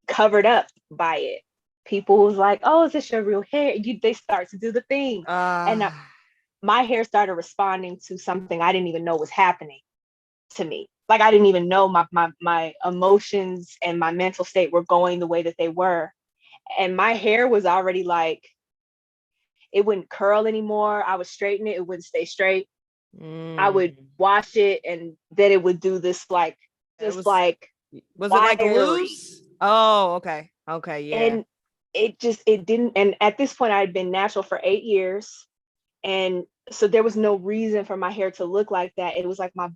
[SPEAKER 3] covered up by it. People was like, oh, is this your real hair? They start to do the thing. And my hair started responding to something I didn't even know was happening to me. Like, I didn't even know my emotions and my mental state were going the way that they were. And my hair was already like, it wouldn't curl anymore. I would straighten it. It wouldn't stay straight. I would wash it, and then it would do this like, was it like loose?
[SPEAKER 2] Oh, okay. Okay. Yeah.
[SPEAKER 3] And it didn't. And at this point I had been natural for 8 years. And so there was no reason for my hair to look like that. It was like my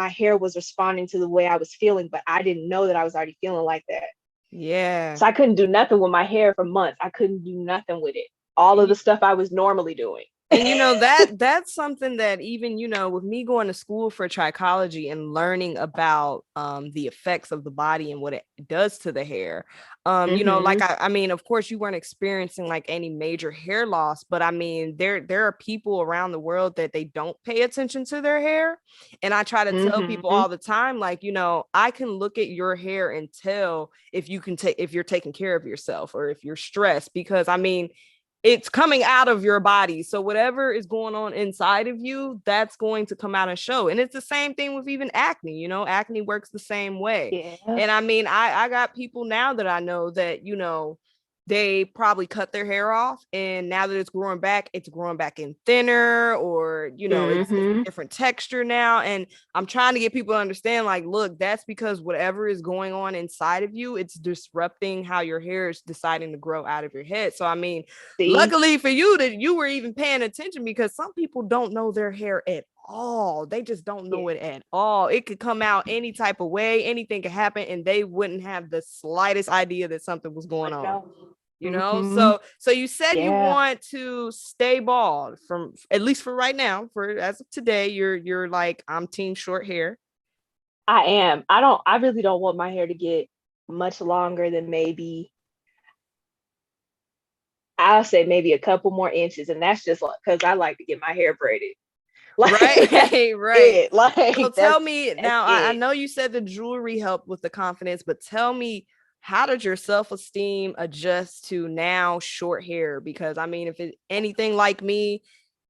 [SPEAKER 3] hair was responding to the way I was feeling, but I didn't know that I was already feeling like that.
[SPEAKER 2] Yeah.
[SPEAKER 3] So I couldn't do nothing with my hair for months. I couldn't do nothing with it. All of the stuff I was normally doing.
[SPEAKER 2] And that's something that even, with me going to school for trichology and learning about the effects of the body and what it does to the hair, like I mean, of course you weren't experiencing like any major hair loss, but I mean, there are people around the world that they don't pay attention to their hair. And I try to tell people all the time, like, I can look at your hair and tell if you're taking care of yourself or if you're stressed, because I mean, it's coming out of your body. So whatever is going on inside of you, that's going to come out and show. And it's the same thing with even acne, you know, acne works the same way.
[SPEAKER 3] Yeah.
[SPEAKER 2] And I mean, I got people now that I know that, you know, they probably cut their hair off, and now that it's growing back in thinner, or, you know, it's a different texture now. And I'm trying to get people to understand, like, look, that's because whatever is going on inside of you, it's disrupting how your hair is deciding to grow out of your head. So, I mean, luckily for you that you were even paying attention, because some people don't know their hair at all. They just don't know it at all. It could come out any type of way, anything could happen, and they wouldn't have the slightest idea that something was going on. You know, so you said you want to stay bald, from at least for right now, for as of today, you're like, I'm team short hair.
[SPEAKER 3] I am. I really don't want my hair to get much longer than maybe, I'll say maybe a couple more inches. And that's just because I like to get my hair braided.
[SPEAKER 2] Like, right.
[SPEAKER 3] Like,
[SPEAKER 2] so tell me now, I know you said the jewelry helped with the confidence, but tell me, how did your self-esteem adjust to now short hair? Because I mean, if it's anything like me,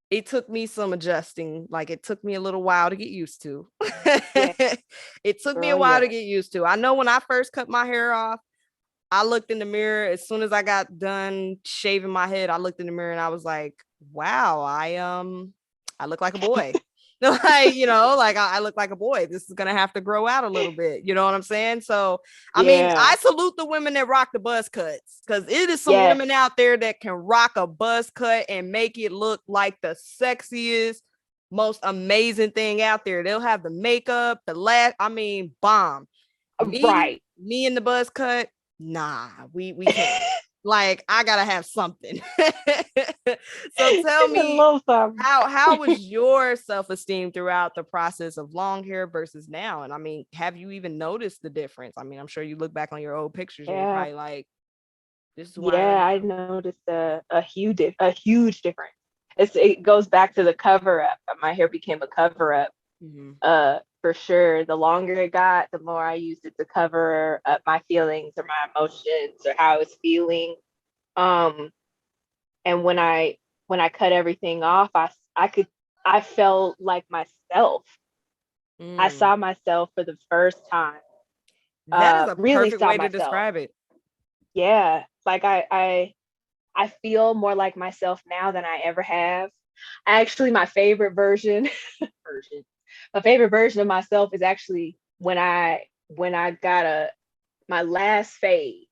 [SPEAKER 2] it took me some adjusting. Like, it took me a little while to get used to. It took me a while to get used to. I know when I first cut my hair off, I looked in the mirror. As soon as I got done shaving my head, I looked in the mirror and I was like, wow, I look like a boy. Like, you know, like I look like a boy. This is gonna have to grow out a little bit. You know what I'm saying? So I mean, I salute the women that rock the buzz cuts, because it is some women out there that can rock a buzz cut and make it look like the sexiest, most amazing thing out there. They'll have the makeup, bomb. Me and the buzz cut, nah, we can't. Like, I gotta have something. So tell me, how was your self-esteem throughout the process of long hair versus now? And I mean, have you even noticed the difference? I mean, I'm sure you look back on your old pictures and you're probably like, this is why
[SPEAKER 3] I noticed a huge difference. It goes back to the cover up. My hair became a cover up. For sure. The longer it got, the more I used it to cover up my feelings or my emotions or how I was feeling. And when I cut everything off, I felt like myself. I saw myself for the first time.
[SPEAKER 2] That is a
[SPEAKER 3] really
[SPEAKER 2] perfect way to describe it.
[SPEAKER 3] Yeah, like I feel more like myself now than I ever have. Actually, my favorite version of myself is actually when I got my last fade,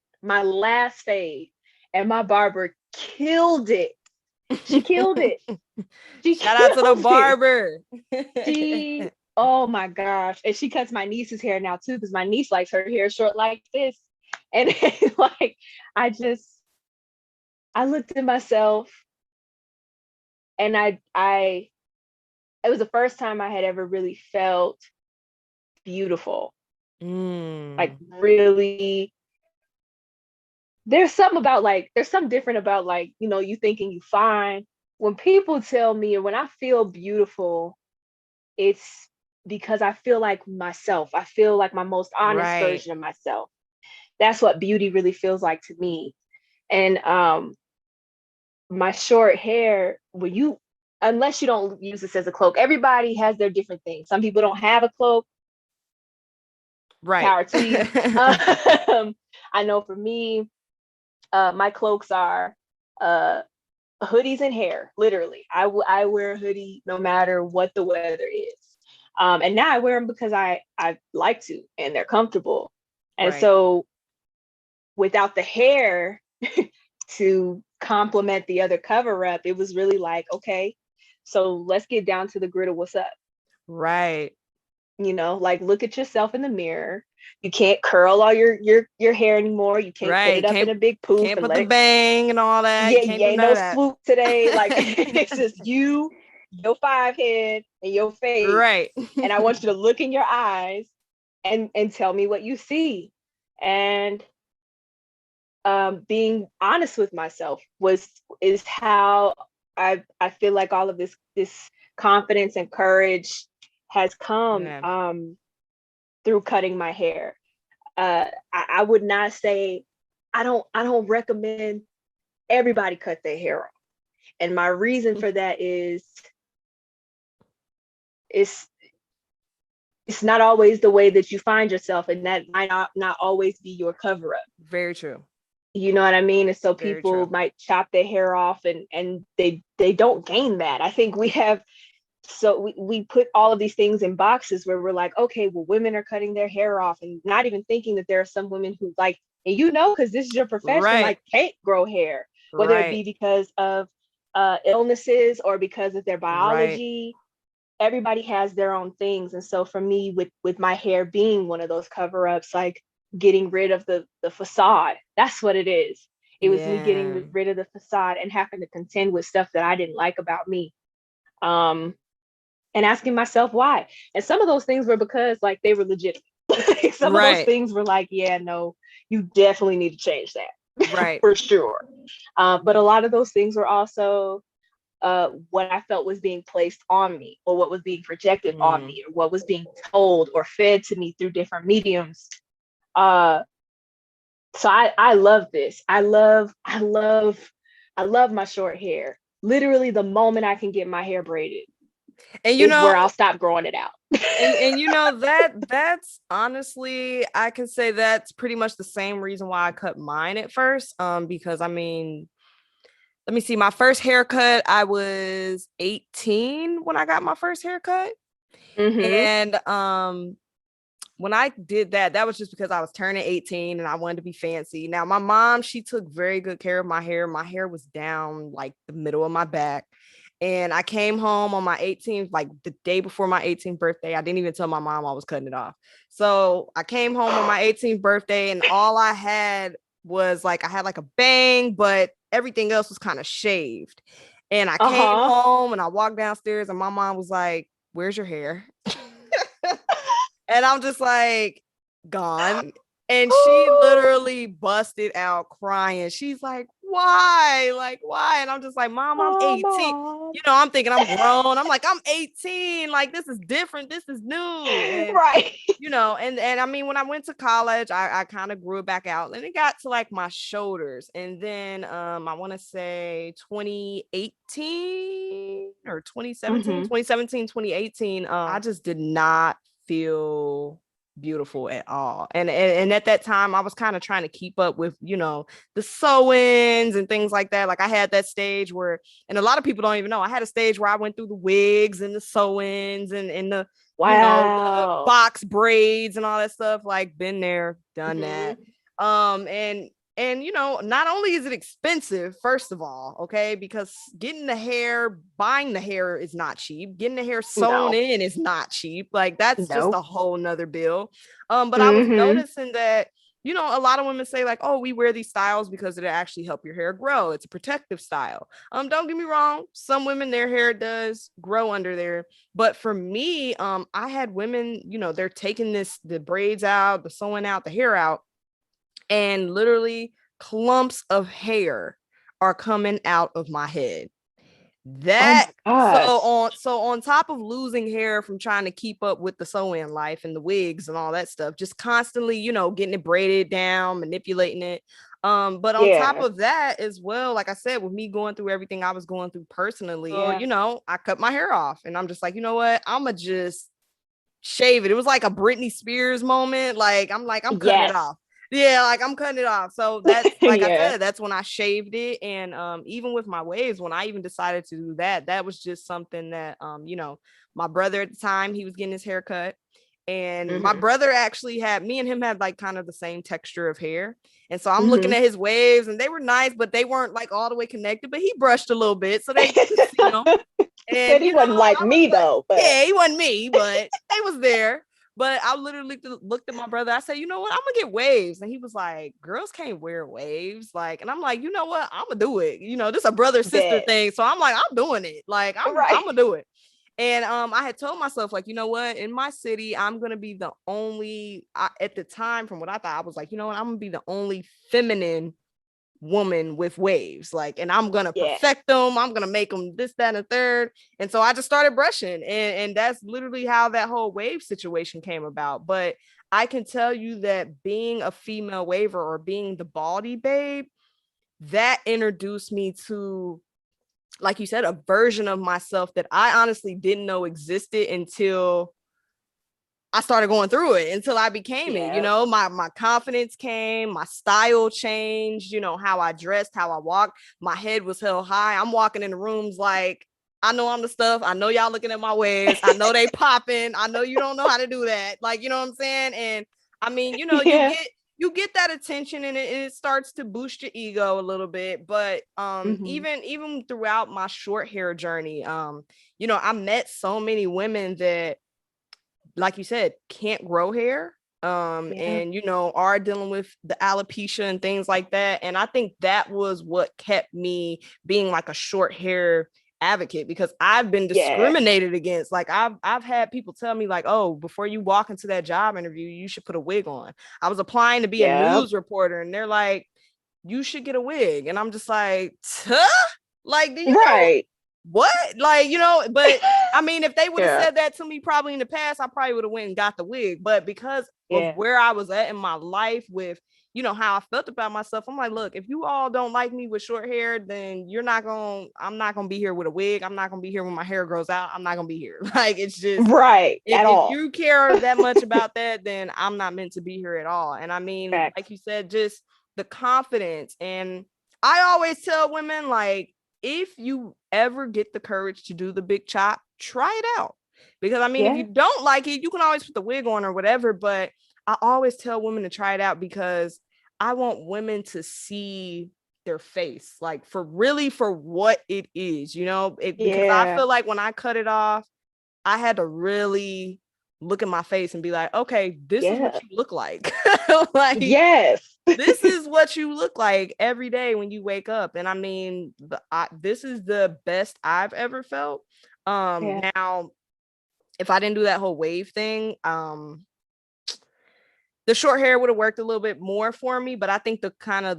[SPEAKER 3] and my barber killed it. She killed it.
[SPEAKER 2] Shout out to the barber.
[SPEAKER 3] Oh my gosh. And she cuts my niece's hair now too, because my niece likes her hair short like this. And like, I looked at myself, and it was the first time I had ever really felt beautiful. Like, really, there's something different about, like, you know, you thinking you fine. When people tell me, or when I feel beautiful, it's because I feel like myself. I feel like my most honest version of myself. That's what beauty really feels like to me. And my short hair, unless you don't use this as a cloak, everybody has their different things. Some people don't have a cloak. Power to you. I know for me, my cloaks are hoodies and hair. Literally, I wear a hoodie no matter what the weather is. And now I wear them because I like to, and they're comfortable. And so, without the hair to complement the other cover up, it was really like, okay, so let's get down to the grit of what's up.
[SPEAKER 2] Right.
[SPEAKER 3] You know, like, look at yourself in the mirror. You can't curl all your hair anymore. You can't put it up in a big poof.
[SPEAKER 2] Can't put the bang and all that.
[SPEAKER 3] Yeah, no swoop today. Like, it's just you, your 5 head, and your face.
[SPEAKER 2] Right.
[SPEAKER 3] And I want you to look in your eyes and tell me what you see. And being honest with myself is how I feel like all of this confidence and courage has come through cutting my hair. I would not say, I don't recommend everybody cut their hair off. And my reason for that is it's not always the way that you find yourself, and that might not always be your cover up.
[SPEAKER 2] Very true.
[SPEAKER 3] You know what I mean? And so
[SPEAKER 2] Very
[SPEAKER 3] people
[SPEAKER 2] true.
[SPEAKER 3] might chop their hair off, and they don't gain that. I think we put all of these things in boxes where we're like, okay, well, women are cutting their hair off, and not even thinking that there are some women who like, and because this is your profession, like can't grow hair, whether it be because of illnesses or because of their biology. Everybody has their own things. And so for me, with my hair being one of those cover-ups, like getting rid of the facade, that's what it is. It was me getting rid of the facade and having to contend with stuff that I didn't like about me. And asking myself why. And some of those things were because like they were legitimate. Some of those things were like, yeah, no, you definitely need to change that.
[SPEAKER 2] Right.
[SPEAKER 3] For sure. But a lot of those things were also what I felt was being placed on me, or what was being projected on me, or what was being told or fed to me through different mediums. So I love this. I love my short hair. Literally the moment I can get my hair braided, and is where I'll stop growing it out.
[SPEAKER 2] and that's honestly, I can say that's pretty much the same reason why I cut mine at first. Because I mean, let me see, my first haircut, I was 18 when I got my first haircut. And when I did that, that was just because I was turning 18 and I wanted to be fancy. Now, my mom, she took very good care of my hair. My hair was down like the middle of my back. And I came home on my 18th, like the day before my 18th birthday. I didn't even tell my mom I was cutting it off. So I came home on my 18th birthday, and all I had was like, I had like a bang, but everything else was kind of shaved. And I came home and I walked downstairs, and my mom was like, "Where's your hair?" And I'm just like, gone. And she literally busted out crying. She's like, why? Like, why? And I'm just like, Mom, I'm 18. You know, I'm thinking I'm grown. I'm like, I'm 18. Like, this is different. This is new. And,
[SPEAKER 3] right.
[SPEAKER 2] You know, and I mean, when I went to college, I kind of grew it back out, and it got to like my shoulders. And then I want to say 2018 or 2017, 2018, I just did not feel beautiful at all. And at that time I was kind of trying to keep up with, you know, the sew-ins and things like that. Like I had that stage where, and a lot of people don't even know, I had a stage where I went through the wigs and the sew-ins and the you know, the box braids and all that stuff. Like, been there, done that. And you know, not only is it expensive, first of all, okay, because getting the hair, buying the hair is not cheap. Getting the hair sewn in is not cheap. Like, that's just a whole nother bill. But I was noticing that, you know, a lot of women say like, oh, we wear these styles because it'll actually help your hair grow. It's a protective style. Don't get me wrong. Some women, their hair does grow under there. But for me, I had women, you know, they're taking the braids out, the sewing out, the hair out, and literally clumps of hair are coming out of my head. That so on top of losing hair from trying to keep up with the sew-in life and the wigs and all that stuff, just constantly, you know, getting it braided down, manipulating it. But on top of that as well, like I said, with me going through everything I was going through personally, you know, I cut my hair off, and I'm just like, you know what, I'ma just shave it. It was like a Britney Spears moment. Like, I'm cutting it off. Yeah, like I'm cutting it off. So that's like I said, that's when I shaved it. And even with my waves, when I even decided to do that, that was just something that you know, my brother at the time, he was getting his hair cut. And my brother actually had, me and him had like kind of the same texture of hair. And so I'm looking at his waves, and they were nice, but they weren't like all the way connected, but he brushed a little bit. So they, you know, and
[SPEAKER 3] he wasn't like me though.
[SPEAKER 2] But yeah, he wasn't me, but they was there. But I literally looked at my brother. I said, you know what? I'm gonna get waves. And he was like, girls can't wear waves. Like, and I'm like, you know what? I'm gonna do it. You know, this is a brother sister thing. So I'm like, I'm doing it. Like, I'm gonna do it. And I had told myself, like, you know what? In my city, I'm gonna be the only, at the time, from what I thought, I was like, you know what? I'm gonna be the only feminine woman with waves, like, and I'm gonna perfect them. I'm gonna make them this, that, and a third. And so I just started brushing, and that's literally how that whole wave situation came about. But I can tell you that being a female waver, or being the Baldy Babe, that introduced me to, like you said, a version of myself that I honestly didn't know existed until I started going through it, until I became it. You know, my confidence came, my style changed, you know, how I dressed, how I walked, my head was held high. I'm walking in the rooms like, I know I'm the stuff. I know y'all looking at my waves. I know they popping. I know you don't know how to do that. Like, you know what I'm saying? And I mean, you know, you get that attention, and it starts to boost your ego a little bit. But even throughout my short hair journey, you know, I met so many women that, like you said, can't grow hair, and you know, are dealing with the alopecia and things like that. And I think that was what kept me being like a short hair advocate, because I've been discriminated against. Like I've had people tell me like, oh, before you walk into that job interview, you should put a wig on. I was applying to be a news reporter, and they're like, you should get a wig. And I'm just like, like, do you know what? Like, you know, but I mean, if they would have said that to me probably in the past, I probably would have went and got the wig. But because of where I was at in my life with, you know, how I felt about myself, I'm like, look, if you all don't like me with short hair, then I'm not gonna be here with a wig. I'm not gonna be here when my hair grows out. I'm not gonna be here. Like, it's just if you care that much about that, then I'm not meant to be here at all. And I mean, like you said, just the confidence. And I always tell women, like, if you ever get the courage to do the big chop, try it out. Because I mean, if you don't like it, you can always put the wig on or whatever. But I always tell women to try it out, because I want women to see their face, like for what it is, you know, because I feel like when I cut it off, I had to really look at my face and be like, okay, this is what you look like. Like, this is what you look like every day when you wake up. And I mean, this is the best I've ever felt. Now, if I didn't do that whole wave thing, the short hair would have worked a little bit more for me. But I think the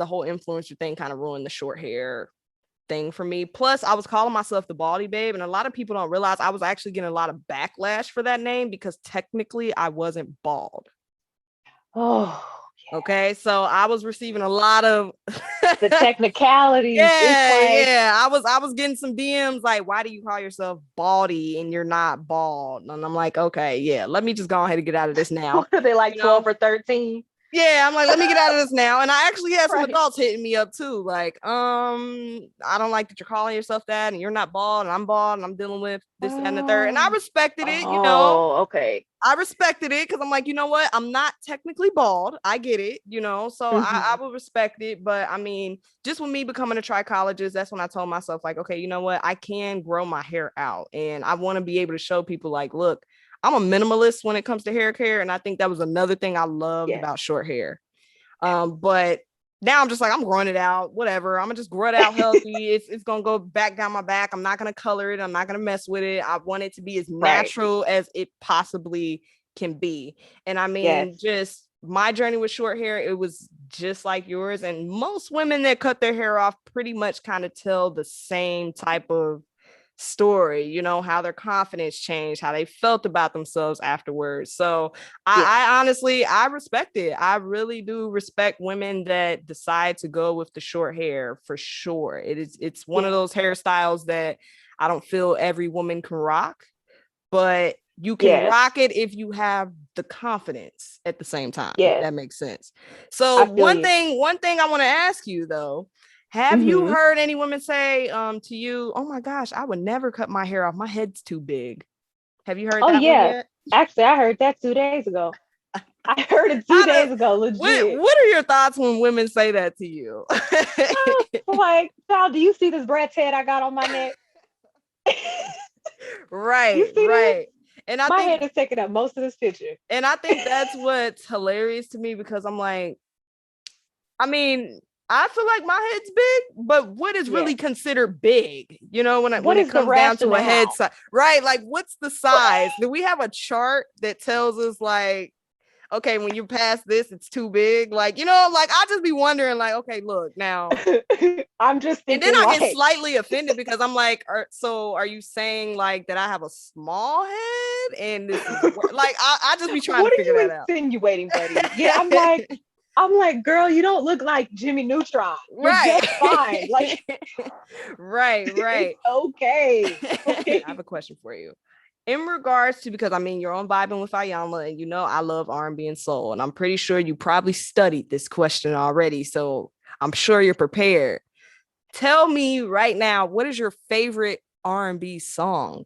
[SPEAKER 2] whole influencer thing kind of ruined the short hair thing for me. Plus, I was calling myself the Baldy Babe, and a lot of people don't realize I was actually getting a lot of backlash for that name, because technically I wasn't bald. Okay, so I was receiving a lot of
[SPEAKER 3] the technicalities.
[SPEAKER 2] I was getting some DMs like, why do you call yourself Baldy and you're not bald? And I'm like, okay, let me just go ahead and get out of this now.
[SPEAKER 3] Are they like 12 or 13?
[SPEAKER 2] Yeah, I'm like, let me get out of this now. And I actually had some adults hitting me up too. Like, I don't like that you're calling yourself that, and you're not bald, and I'm bald, and I'm dealing with this, that, and the third. And I respected it, you know.
[SPEAKER 3] Okay.
[SPEAKER 2] I respected it, because I'm like, you know what? I'm not technically bald. I get it, you know. So I will respect it. But I mean, just with me becoming a trichologist, that's when I told myself, like, okay, you know what? I can grow my hair out, and I want to be able to show people, like, look, I'm a minimalist when it comes to hair care. And I think that was another thing I loved about short hair. But now I'm just like, I'm growing it out, whatever. I'm gonna just grow it out healthy. It's gonna go back down my back. I'm not gonna color it. I'm not gonna mess with it. I want it to be as natural as it possibly can be. And I mean, just my journey with short hair, it was just like yours. And most women that cut their hair off pretty much kind of tell the same type of story, you know, how their confidence changed, how they felt about themselves afterwards. So I honestly, I respect it. I really do respect women that decide to go with the short hair, for sure. It's one of those hairstyles that I don't feel every woman can rock, but you can rock it if you have the confidence at the same time. If that makes sense. So one thing I want to ask you though, have you heard any women say to you, oh my gosh, I would never cut my hair off. My head's too big. Have you heard that one yet?
[SPEAKER 3] Actually, I heard that 2 days ago. I heard it 2 days ago, legit.
[SPEAKER 2] What are your thoughts when women say that to you?
[SPEAKER 3] Like, child, do you see this brat's head I got on my neck?
[SPEAKER 2] Right. And
[SPEAKER 3] my head is taking up most of this picture.
[SPEAKER 2] And I think that's what's hilarious to me, because I'm like, I mean, I feel like my head's big, but what is really considered big? You know, when it comes down to a head size, right? Like, what's the size? Do we have a chart that tells us, like, okay, when you pass this, it's too big? Like, you know, like, I just be wondering, like, okay, look now.
[SPEAKER 3] I'm just thinking,
[SPEAKER 2] and then I get slightly offended, because I'm like, so are you saying like that I have a small head? And this is like, I just be trying to figure that out.
[SPEAKER 3] What are you insinuating, buddy? Yeah, I'm like, I'm like, girl, you don't look like Jimmy Neutron. You're
[SPEAKER 2] Right.
[SPEAKER 3] just fine. Like,
[SPEAKER 2] right.
[SPEAKER 3] it's okay.
[SPEAKER 2] I have a question for you. In regards to, because I mean, you're on Vibin with Iyanla, and you know I love R&B and soul, and I'm pretty sure you probably studied this question already, so I'm sure you're prepared. Tell me right now, what is your favorite R&B song?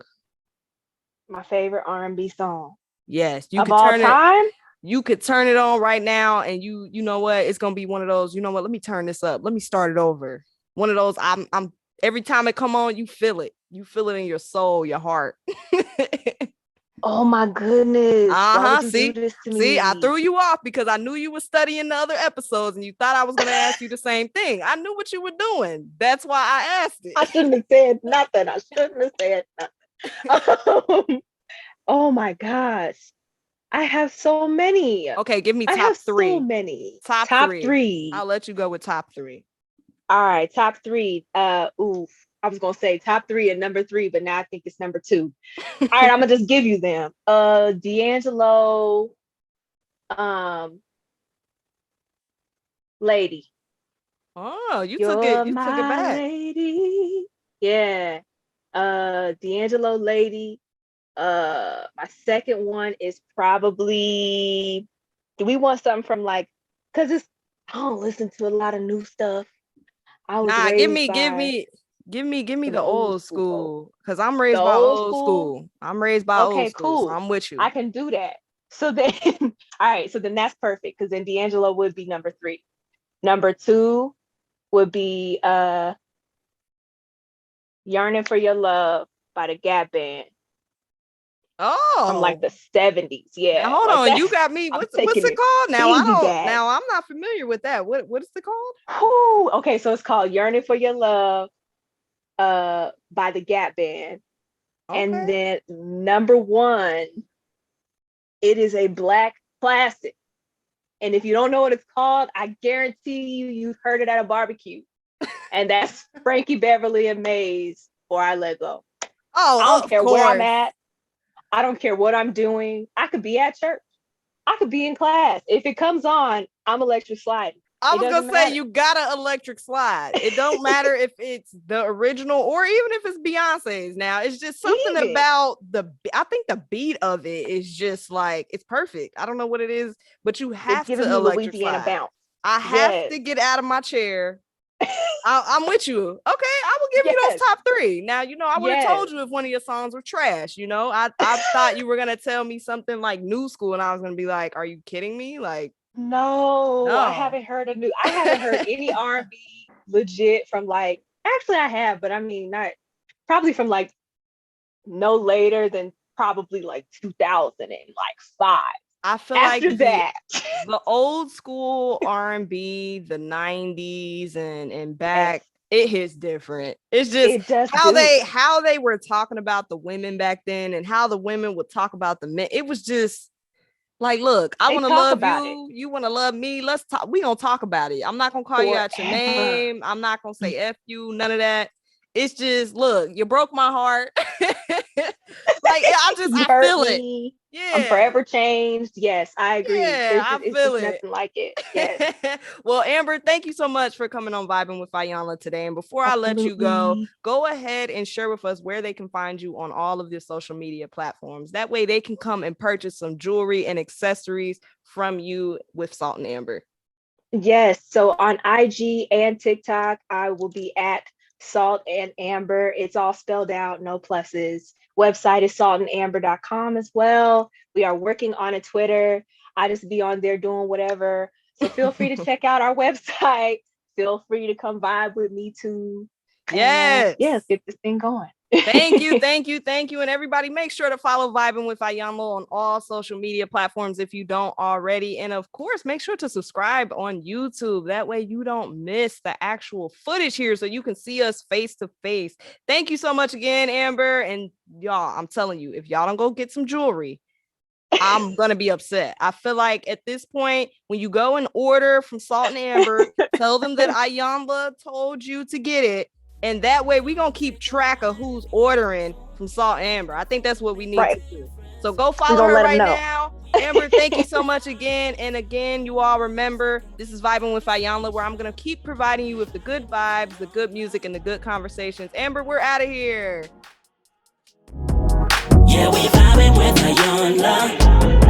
[SPEAKER 3] My favorite R&B song
[SPEAKER 2] Yes, you
[SPEAKER 3] of
[SPEAKER 2] could
[SPEAKER 3] all
[SPEAKER 2] turn it.
[SPEAKER 3] time.
[SPEAKER 2] You could turn it on right now, and you know what? It's gonna be one of those. You know what? Let me turn this up. Let me start it over. One of those. I'm. Every time it come on, you feel it. You feel it in your soul, your heart.
[SPEAKER 3] Oh my goodness. Why would you do
[SPEAKER 2] See,
[SPEAKER 3] this to
[SPEAKER 2] see, I
[SPEAKER 3] me?
[SPEAKER 2] threw you off because I knew you were studying the other episodes, and you thought I was gonna ask you the same thing. I knew what you were doing. That's why I asked it.
[SPEAKER 3] I shouldn't have said nothing. I shouldn't have said nothing. Oh my gosh. I have so many.
[SPEAKER 2] Okay, give me
[SPEAKER 3] I
[SPEAKER 2] top
[SPEAKER 3] have so
[SPEAKER 2] three.
[SPEAKER 3] many.
[SPEAKER 2] Top
[SPEAKER 3] Top
[SPEAKER 2] three.
[SPEAKER 3] three.
[SPEAKER 2] I'll let you go with top three.
[SPEAKER 3] All right, top three. Oof. I was gonna say top three and number three, but now I think it's number two. All right, I'm gonna just give you them. D'Angelo, Lady.
[SPEAKER 2] Oh, you took it.
[SPEAKER 3] You're
[SPEAKER 2] You took it
[SPEAKER 3] my
[SPEAKER 2] back.
[SPEAKER 3] lady. Yeah. D'Angelo, Lady. My second one is probably. Do we want something from like? Cause it's. I don't listen to a lot of new stuff. I was
[SPEAKER 2] Nah,
[SPEAKER 3] raised by
[SPEAKER 2] give me
[SPEAKER 3] the
[SPEAKER 2] the
[SPEAKER 3] old
[SPEAKER 2] old
[SPEAKER 3] school folk.
[SPEAKER 2] school. Cause I'm
[SPEAKER 3] The
[SPEAKER 2] raised by
[SPEAKER 3] old
[SPEAKER 2] old
[SPEAKER 3] school.
[SPEAKER 2] school. I'm raised by old
[SPEAKER 3] Okay,
[SPEAKER 2] school, so
[SPEAKER 3] cool.
[SPEAKER 2] I'm with you.
[SPEAKER 3] I can do that. So then, all right. So then that's perfect because then D'Angelo would be number three. Number two would be "Yearning for Your Love" by the Gap Band from like
[SPEAKER 2] Oh,
[SPEAKER 3] the 70s.
[SPEAKER 2] now
[SPEAKER 3] Yeah,
[SPEAKER 2] hold
[SPEAKER 3] like
[SPEAKER 2] on.
[SPEAKER 3] that.
[SPEAKER 2] You got me.
[SPEAKER 3] I'm
[SPEAKER 2] What's
[SPEAKER 3] taking
[SPEAKER 2] it
[SPEAKER 3] it
[SPEAKER 2] called? Now I don't.
[SPEAKER 3] piggyback.
[SPEAKER 2] Now I'm not familiar with that. What is it called?
[SPEAKER 3] Whew. Okay, so it's called "Yearning for Your Love" by the Gap Band. And
[SPEAKER 2] Okay.
[SPEAKER 3] then number one, it is a Black classic. And if you don't know what it's called, I guarantee you've heard it at a barbecue. And that's Frankie Beverly and Maze, "For I Let Go." I
[SPEAKER 2] Oh,
[SPEAKER 3] don't
[SPEAKER 2] of
[SPEAKER 3] care where I'm
[SPEAKER 2] course.
[SPEAKER 3] at. I don't care what I'm doing. I could be at church. I could be in class. If it comes on, I'm electric sliding.
[SPEAKER 2] I
[SPEAKER 3] It
[SPEAKER 2] was
[SPEAKER 3] doesn't
[SPEAKER 2] gonna say
[SPEAKER 3] matter.
[SPEAKER 2] you got an electric slide. It don't matter if it's the original or even if it's Beyonce's. Now it's just something
[SPEAKER 3] Even
[SPEAKER 2] about I think the beat of it is just like it's perfect. I don't know what it is, but you
[SPEAKER 3] it's
[SPEAKER 2] have
[SPEAKER 3] giving
[SPEAKER 2] to
[SPEAKER 3] me
[SPEAKER 2] electric
[SPEAKER 3] Louisiana
[SPEAKER 2] slide.
[SPEAKER 3] bounce.
[SPEAKER 2] I have
[SPEAKER 3] Yes.
[SPEAKER 2] to get out of my chair. I'm with you. Okay, I will give you those
[SPEAKER 3] Yes.
[SPEAKER 2] top three. Now, you know, I would have
[SPEAKER 3] Yes.
[SPEAKER 2] told you if one of your songs were trash. You know, I thought you were gonna tell me something like new school, and I was gonna be like, "Are you kidding me?" Like,
[SPEAKER 3] No, I
[SPEAKER 2] no.
[SPEAKER 3] haven't heard I haven't heard any R&B legit from like actually I have, but I mean not probably from like no later than probably like 2005.
[SPEAKER 2] I feel like
[SPEAKER 3] After that,
[SPEAKER 2] the old school R&B, the 90s and
[SPEAKER 3] yes,
[SPEAKER 2] back, it hits different. It's just
[SPEAKER 3] it does do.
[SPEAKER 2] how they were talking about the women back then and how the women would talk about the men. It was just like, look, I
[SPEAKER 3] They
[SPEAKER 2] want to
[SPEAKER 3] talk
[SPEAKER 2] love
[SPEAKER 3] about it
[SPEAKER 2] you. You want to love me. Let's talk. We gonna talk about it. I'm not gonna call you out your
[SPEAKER 3] forever.
[SPEAKER 2] name. I'm not gonna say F you, none of that. It's just, look, you broke my heart. Like
[SPEAKER 3] You
[SPEAKER 2] I
[SPEAKER 3] hurt
[SPEAKER 2] feel it.
[SPEAKER 3] me. I'm
[SPEAKER 2] Yeah.
[SPEAKER 3] forever changed. Yes, I agree.
[SPEAKER 2] Yeah,
[SPEAKER 3] There's
[SPEAKER 2] I
[SPEAKER 3] just it's
[SPEAKER 2] feel
[SPEAKER 3] just
[SPEAKER 2] it.
[SPEAKER 3] nothing like it. Yes,
[SPEAKER 2] Well, Amber, thank you so much for coming on Vibing with Iyanla today. And before I let you
[SPEAKER 3] absolutely.
[SPEAKER 2] go ahead and share with us where they can find you on all of your social media platforms. That way they can come and purchase some jewelry and accessories from you with Salt and Amber.
[SPEAKER 3] Yes. So on IG and TikTok, I will be at Salt and Amber. It's all spelled out, no pluses. Website is saltandamber.com as well. We are working on a Twitter. I just be on there doing whatever. So feel free to check out our website. Feel free to come vibe with me too. And
[SPEAKER 2] Yes.
[SPEAKER 3] yeah, let's get this thing going.
[SPEAKER 2] Thank you, thank you, thank you. And everybody, make sure to follow Vibing with Iyanla on all social media platforms if you don't already. And of course, make sure to subscribe on YouTube. That way you don't miss the actual footage here so you can see us face to face. Thank you so much again, Amber. And y'all, I'm telling you, if y'all don't go get some jewelry, I'm going to be upset. I feel like at this point, when you go and order from Salt and Amber, tell them that Iyanla told you to get it. And that way we're going to keep track of who's ordering from Salt and Amber. I think that's what we need
[SPEAKER 3] Right.
[SPEAKER 2] to do. So go follow her right now. Amber, thank you so much again. And again, you all remember, this is Vibin with Iyanla, where I'm going to keep providing you with the good vibes, the good music, and the good conversations. Amber, we're out of here.
[SPEAKER 1] Yeah, we vibing with Iyanla.